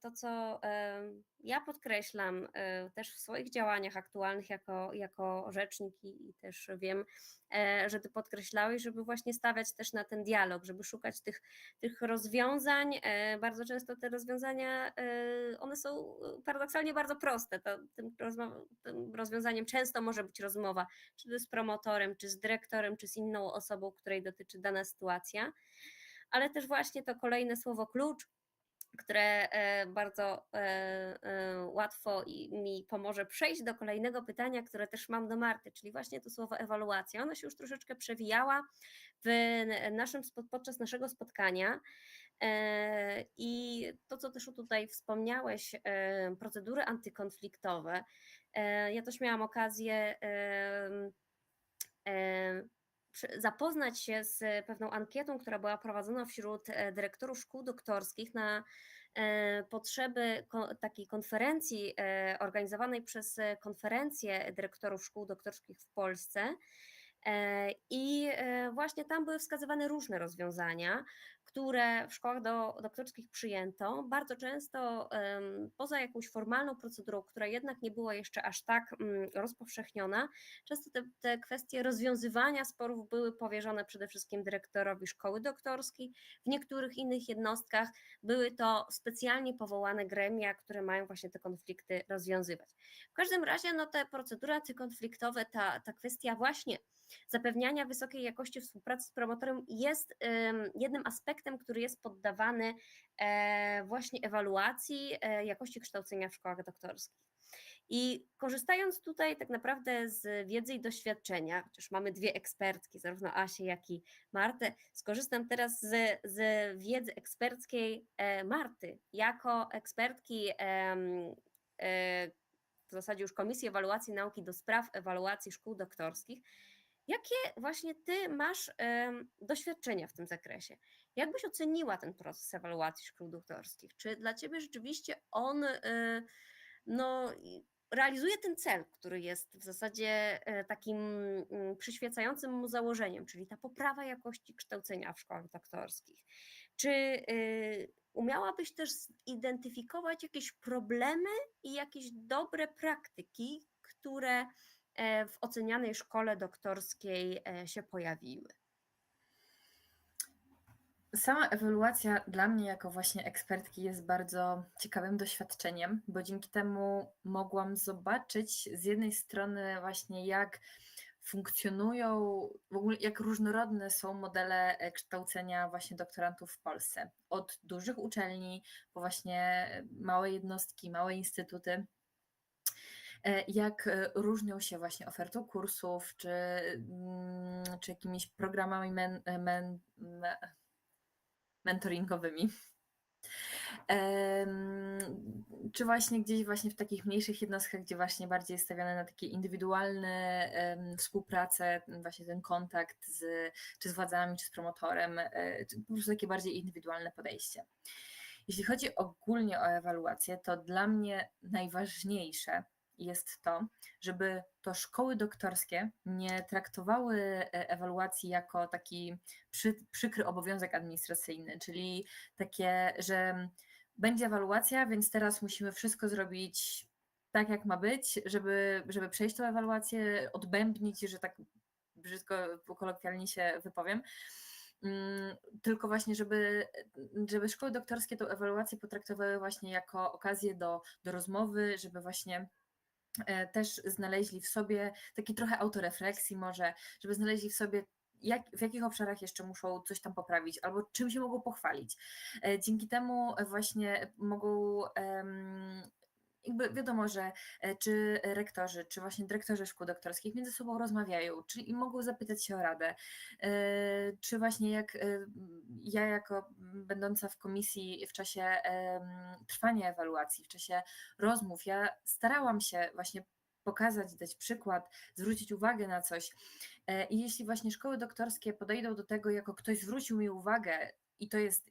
to, co ja podkreślam też w swoich działaniach aktualnych jako rzecznik i też wiem, że Ty podkreślałeś, żeby właśnie stawiać też na ten dialog, żeby szukać tych rozwiązań. Bardzo często te rozwiązania, one są paradoksalnie bardzo proste. Tym rozwiązaniem często może być rozmowa, czy z promotorem, czy z dyrektorem, czy z inną osobą, której dotyczy dana sytuacja, ale też właśnie to kolejne słowo klucz, które bardzo łatwo mi pomoże przejść do kolejnego pytania, które też mam do Marty, czyli właśnie to słowo ewaluacja. Ona się już troszeczkę przewijała podczas naszego spotkania i to, co też tutaj wspomniałeś, procedury antykonfliktowe. Ja też miałam okazję zapoznać się z pewną ankietą, która była prowadzona wśród dyrektorów szkół doktorskich na potrzeby takiej konferencji organizowanej przez Konferencję Dyrektorów Szkół Doktorskich w Polsce. I właśnie tam były wskazywane różne rozwiązania, które w szkołach doktorskich przyjęto. Bardzo często poza jakąś formalną procedurą, która jednak nie była jeszcze aż tak rozpowszechniona, często te kwestie rozwiązywania sporów były powierzone przede wszystkim dyrektorowi szkoły doktorskiej. W niektórych innych jednostkach były to specjalnie powołane gremia, które mają właśnie te konflikty rozwiązywać. W każdym razie te procedury antykonfliktowe, ta kwestia właśnie zapewniania wysokiej jakości współpracy z promotorem jest jednym aspektem, który jest poddawany właśnie ewaluacji jakości kształcenia w szkołach doktorskich. I korzystając tutaj tak naprawdę z wiedzy i doświadczenia, chociaż mamy dwie ekspertki, zarówno Asię, jak i Martę, skorzystam teraz z wiedzy eksperckiej Marty, jako ekspertki w zasadzie już Komisji Ewaluacji Nauki do spraw ewaluacji szkół doktorskich. Jakie właśnie Ty masz doświadczenia w tym zakresie? Jak byś oceniła ten proces ewaluacji szkół doktorskich? Czy dla Ciebie rzeczywiście on realizuje ten cel, który jest w zasadzie takim przyświecającym mu założeniem, czyli ta poprawa jakości kształcenia w szkołach doktorskich? Czy umiałabyś też zidentyfikować jakieś problemy i jakieś dobre praktyki, które w ocenianej szkole doktorskiej się pojawiły? Sama ewaluacja dla mnie jako właśnie ekspertki jest bardzo ciekawym doświadczeniem, bo dzięki temu mogłam zobaczyć z jednej strony właśnie jak funkcjonują, w ogóle jak różnorodne są modele kształcenia właśnie doktorantów w Polsce. Od dużych uczelni po właśnie małe jednostki, małe instytuty. Jak różnią się właśnie ofertą kursów, czy jakimiś programami mentoringowymi. Czy właśnie gdzieś właśnie w takich mniejszych jednostkach, gdzie właśnie bardziej jest stawiane na takie indywidualne współpracę, właśnie ten kontakt czy z władzami, czy z promotorem, czy po prostu takie bardziej indywidualne podejście. Jeśli chodzi ogólnie o ewaluację, to dla mnie najważniejsze jest to, żeby to szkoły doktorskie nie traktowały ewaluacji jako taki przykry obowiązek administracyjny, czyli takie, że będzie ewaluacja, więc teraz musimy wszystko zrobić tak, jak ma być, żeby przejść tę ewaluację, odbębnić, że tak brzydko, kolokwialnie się wypowiem. Tylko właśnie, żeby szkoły doktorskie tę ewaluację potraktowały właśnie jako okazję do rozmowy, żeby właśnie też znaleźli w sobie taki trochę autorefleksji może, żeby znaleźli w sobie w jakich obszarach jeszcze muszą coś tam poprawić albo czym się mogą pochwalić. Dzięki temu właśnie mogą jakby wiadomo, że czy rektorzy, czy właśnie dyrektorzy szkół doktorskich między sobą rozmawiają, czyli mogą zapytać się o radę, czy właśnie jak ja jako będąca w komisji w czasie trwania ewaluacji, w czasie rozmów, ja starałam się właśnie pokazać, dać przykład, zwrócić uwagę na coś. I jeśli właśnie szkoły doktorskie podejdą do tego, jako ktoś zwrócił mi uwagę,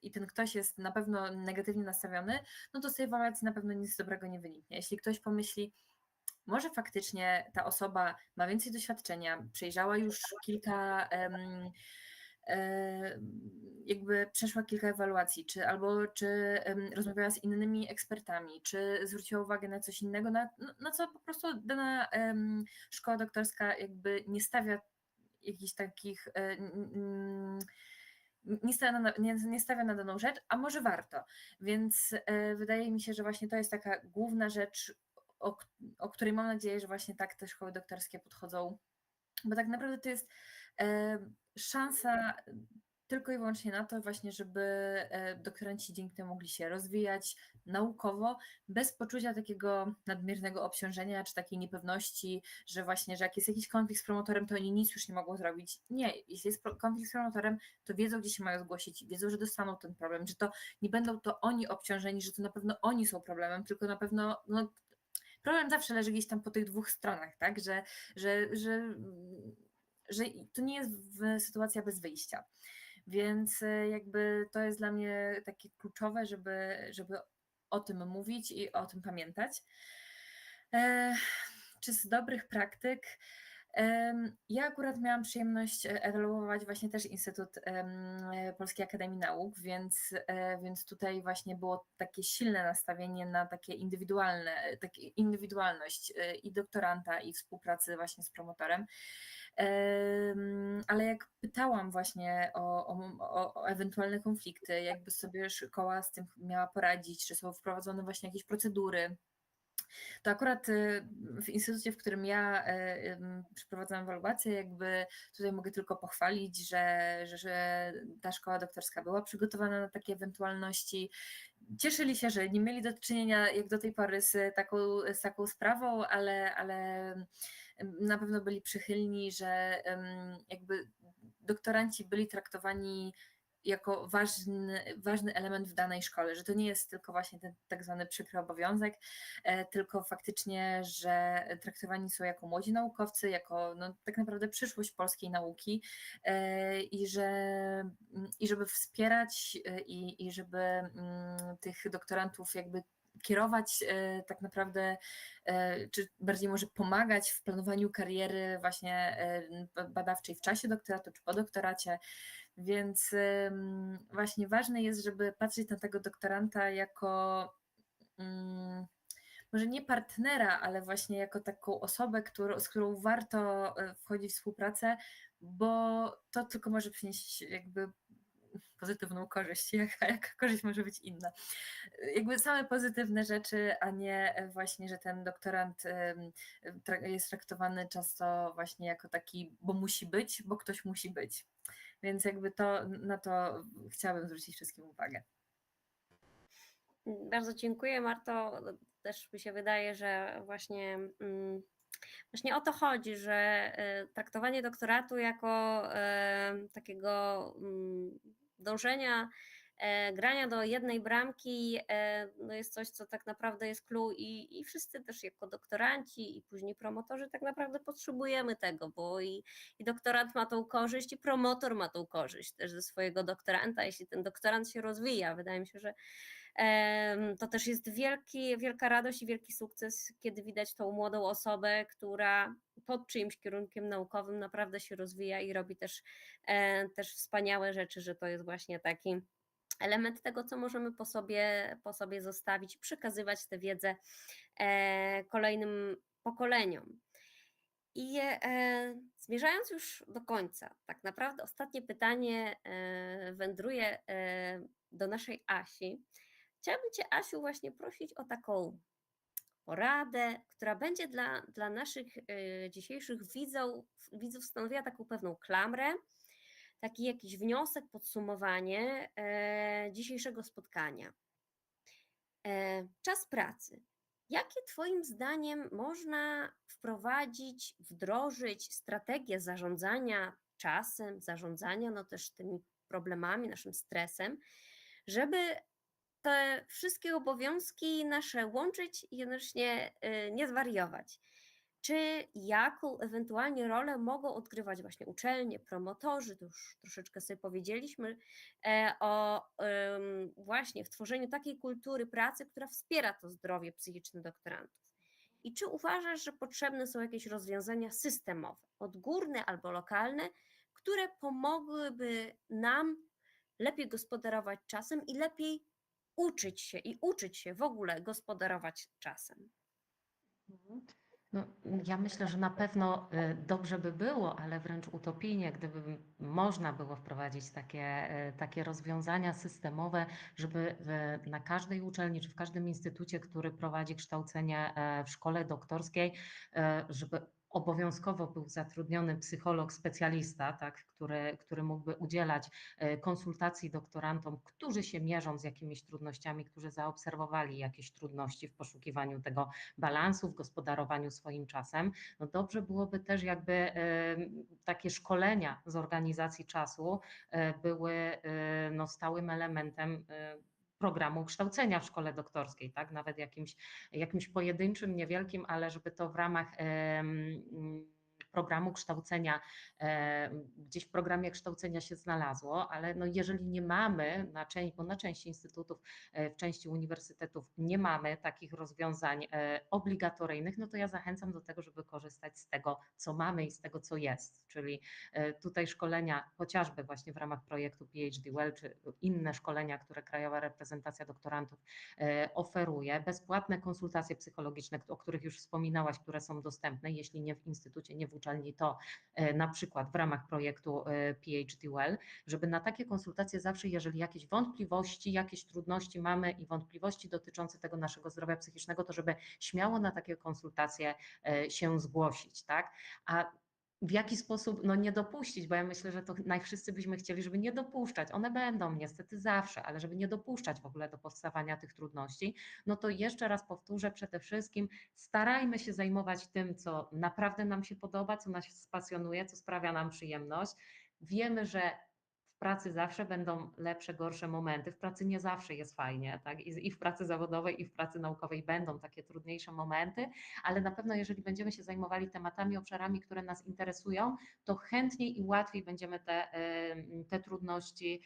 i ten ktoś jest na pewno negatywnie nastawiony, no to z tej ewaluacji na pewno nic dobrego nie wyniknie. Jeśli ktoś pomyśli, może faktycznie ta osoba ma więcej doświadczenia, przejrzała już kilka, jakby przeszła kilka ewaluacji, czy rozmawiała z innymi ekspertami, czy zwróciła uwagę na coś innego, na co po prostu dana szkoła doktorska jakby nie stawia jakichś takich, nie stawia na daną rzecz, a może warto. Więc wydaje mi się, że właśnie to jest taka główna rzecz, o której mam nadzieję, że właśnie tak te szkoły doktorskie podchodzą, bo tak naprawdę to jest szansa tylko i wyłącznie na to właśnie, żeby doktoranci dzięki temu mogli się rozwijać naukowo, bez poczucia takiego nadmiernego obciążenia, czy takiej niepewności, że właśnie, że jak jest jakiś konflikt z promotorem, to oni nic już nie mogą zrobić. Nie, jeśli jest konflikt z promotorem, to wiedzą, gdzie się mają zgłosić, wiedzą, że dostaną ten problem, że to nie będą to oni obciążeni, że to na pewno oni są problemem, tylko na pewno problem zawsze leży gdzieś tam po tych dwóch stronach, tak, że to nie jest sytuacja bez wyjścia. Więc jakby to jest dla mnie takie kluczowe, żeby o tym mówić i o tym pamiętać. Czy z dobrych praktyk? Ja akurat miałam przyjemność ewaluować właśnie też Instytut Polskiej Akademii Nauk, więc tutaj właśnie było takie silne nastawienie na takie indywidualność i doktoranta, i współpracy właśnie z promotorem. Ale jak pytałam właśnie o ewentualne konflikty, jakby sobie szkoła z tym miała poradzić, czy są wprowadzone właśnie jakieś procedury, to akurat w instytucie, w którym ja przeprowadzam ewaluację, jakby tutaj mogę tylko pochwalić, że ta szkoła doktorska była przygotowana na takie ewentualności. Cieszyli się, że nie mieli do czynienia jak do tej pory z taką sprawą, ale na pewno byli przychylni, że jakby doktoranci byli traktowani jako ważny element w danej szkole, że to nie jest tylko właśnie ten tak zwany przykry obowiązek, tylko faktycznie, że traktowani są jako młodzi naukowcy, jako tak naprawdę przyszłość polskiej nauki i żeby wspierać i żeby tych doktorantów jakby kierować tak naprawdę, czy bardziej może pomagać w planowaniu kariery właśnie badawczej w czasie doktoratu czy po doktoracie. Więc właśnie ważne jest, żeby patrzeć na tego doktoranta jako może nie partnera, ale właśnie jako taką osobę, z którą warto wchodzić w współpracę, bo to tylko może przynieść jakby pozytywną korzyść. Jaka korzyść może być inna? Jakby same pozytywne rzeczy, a nie właśnie, że ten doktorant jest traktowany często właśnie jako taki, bo musi być, bo ktoś musi być. Więc jakby na to chciałabym zwrócić wszystkim uwagę. Bardzo dziękuję, Marto. Też mi się wydaje, że właśnie o to chodzi, że traktowanie doktoratu jako takiego dążenia, grania do jednej bramki jest coś, co tak naprawdę jest clue i wszyscy też jako doktoranci i później promotorzy tak naprawdę potrzebujemy tego, bo i doktorant ma tą korzyść i promotor ma tą korzyść też ze swojego doktoranta, jeśli ten doktorant się rozwija. Wydaje mi się, że to też jest wielka radość i wielki sukces, kiedy widać tą młodą osobę, która pod czyimś kierunkiem naukowym naprawdę się rozwija i robi też wspaniałe rzeczy, że to jest właśnie taki element tego, co możemy po sobie zostawić, przekazywać tę wiedzę kolejnym pokoleniom. I zmierzając już do końca, tak naprawdę ostatnie pytanie wędruje do naszej Asi. Chciałabym Cię, Asiu, właśnie prosić o taką poradę, która będzie dla naszych dzisiejszych widzów stanowiła taką pewną klamrę, taki jakiś wniosek, podsumowanie dzisiejszego spotkania. Czas pracy. Jakie Twoim zdaniem można wprowadzić, wdrożyć strategię zarządzania czasem, zarządzania no też tymi problemami, naszym stresem, żeby te wszystkie obowiązki nasze łączyć i jednocześnie nie zwariować? Czy jaką ewentualnie rolę mogą odgrywać właśnie uczelnie, promotorzy? To już troszeczkę sobie powiedzieliśmy o właśnie w tworzeniu takiej kultury pracy, która wspiera to zdrowie psychiczne doktorantów. I czy uważasz, że potrzebne są jakieś rozwiązania systemowe, odgórne albo lokalne, które pomogłyby nam lepiej gospodarować czasem i lepiej uczyć się w ogóle gospodarować czasem? Mhm. No, ja myślę, że na pewno dobrze by było, ale wręcz utopijnie, gdyby można było wprowadzić takie rozwiązania systemowe, żeby na każdej uczelni czy w każdym instytucie, który prowadzi kształcenie w szkole doktorskiej, żeby obowiązkowo był zatrudniony psycholog specjalista, tak, który mógłby udzielać konsultacji doktorantom, którzy się mierzą z jakimiś trudnościami, którzy zaobserwowali jakieś trudności w poszukiwaniu tego balansu, w gospodarowaniu swoim czasem. No dobrze byłoby też jakby takie szkolenia z organizacji czasu były no stałym elementem programu kształcenia w szkole doktorskiej, tak? Nawet jakimś pojedynczym, niewielkim, ale żeby to w ramach programu kształcenia, gdzieś w programie kształcenia się znalazło, ale no jeżeli nie mamy bo na części instytutów, w części uniwersytetów nie mamy takich rozwiązań obligatoryjnych, no to ja zachęcam do tego, żeby korzystać z tego, co mamy i z tego, co jest, czyli tutaj szkolenia chociażby właśnie w ramach projektu PhD Well, czy inne szkolenia, które Krajowa Reprezentacja Doktorantów oferuje, bezpłatne konsultacje psychologiczne, o których już wspominałaś, które są dostępne, jeśli nie w instytucie, nie w uczelni, to na przykład w ramach projektu PhD Well, żeby na takie konsultacje zawsze, jeżeli jakieś wątpliwości, jakieś trudności mamy i wątpliwości dotyczące tego naszego zdrowia psychicznego, to żeby śmiało na takie konsultacje się zgłosić, tak? A w jaki sposób no, nie dopuścić, bo ja myślę, że to wszyscy byśmy chcieli, żeby nie dopuszczać. One będą niestety zawsze, ale żeby nie dopuszczać w ogóle do powstawania tych trudności, no to jeszcze raz powtórzę, przede wszystkim starajmy się zajmować tym, co naprawdę nam się podoba, co nas pasjonuje, co sprawia nam przyjemność. Wiemy, że w pracy zawsze będą lepsze, gorsze momenty. W pracy nie zawsze jest fajnie, tak? I w pracy zawodowej, i w pracy naukowej będą takie trudniejsze momenty, ale na pewno jeżeli będziemy się zajmowali tematami, obszarami, które nas interesują, to chętniej i łatwiej będziemy te trudności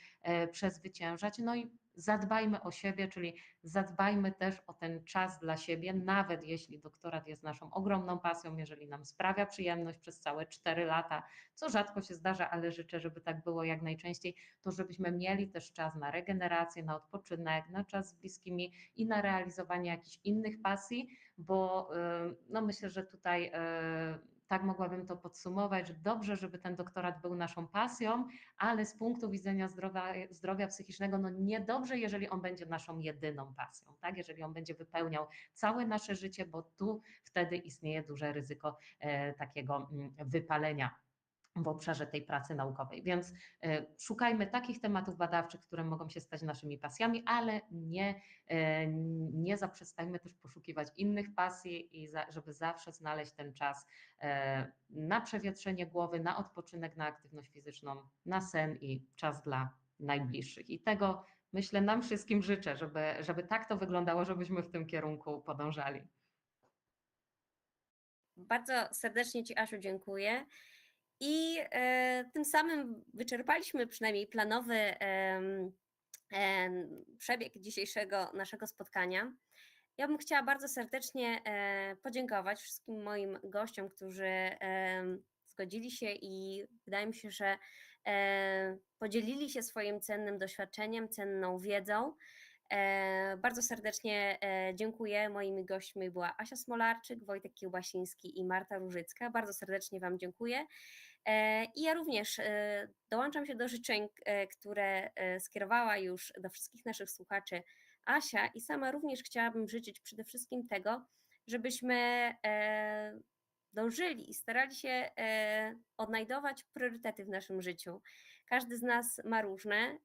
przezwyciężać. No i zadbajmy o siebie, czyli zadbajmy też o ten czas dla siebie, nawet jeśli doktorat jest naszą ogromną pasją, jeżeli nam sprawia przyjemność przez całe 4 lata, co rzadko się zdarza, ale życzę, żeby tak było jak najczęściej, to żebyśmy mieli też czas na regenerację, na odpoczynek, na czas z bliskimi i na realizowanie jakichś innych pasji, bo no myślę, że tutaj tak mogłabym to podsumować, że dobrze, żeby ten doktorat był naszą pasją, ale z punktu widzenia zdrowia psychicznego, no niedobrze, jeżeli on będzie naszą jedyną pasją, tak? Jeżeli on będzie wypełniał całe nasze życie, bo tu wtedy istnieje duże ryzyko takiego wypalenia w obszarze tej pracy naukowej. Więc szukajmy takich tematów badawczych, które mogą się stać naszymi pasjami, ale nie zaprzestajmy też poszukiwać innych pasji i żeby zawsze znaleźć ten czas na przewietrzenie głowy, na odpoczynek, na aktywność fizyczną, na sen i czas dla najbliższych. I tego myślę nam wszystkim życzę, żeby tak to wyglądało, żebyśmy w tym kierunku podążali. Bardzo serdecznie Ci, Asiu, dziękuję. I tym samym wyczerpaliśmy przynajmniej planowy przebieg dzisiejszego naszego spotkania. Ja bym chciała bardzo serdecznie podziękować wszystkim moim gościom, którzy zgodzili się i wydaje mi się, że podzielili się swoim cennym doświadczeniem, cenną wiedzą. Bardzo serdecznie dziękuję. Moimi gośćmi była Asia Smolarczyk, Wojtek Kiełbasiński i Marta Różycka. Bardzo serdecznie Wam dziękuję. I ja również dołączam się do życzeń, które skierowała już do wszystkich naszych słuchaczy Asia, i sama również chciałabym życzyć przede wszystkim tego, żebyśmy dążyli i starali się odnajdować priorytety w naszym życiu. Każdy z nas ma różne,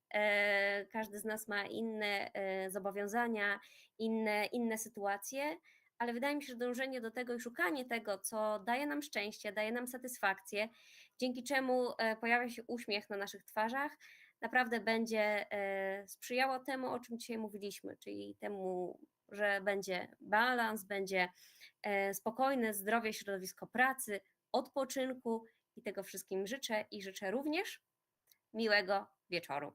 każdy z nas ma inne zobowiązania, inne sytuacje, ale wydaje mi się, że dążenie do tego i szukanie tego, co daje nam szczęście, daje nam satysfakcję, dzięki czemu pojawia się uśmiech na naszych twarzach, naprawdę będzie sprzyjało temu, o czym dzisiaj mówiliśmy, czyli temu, że będzie balans, będzie spokojne, zdrowe środowisko pracy, odpoczynku i tego wszystkim życzę i życzę również miłego wieczoru.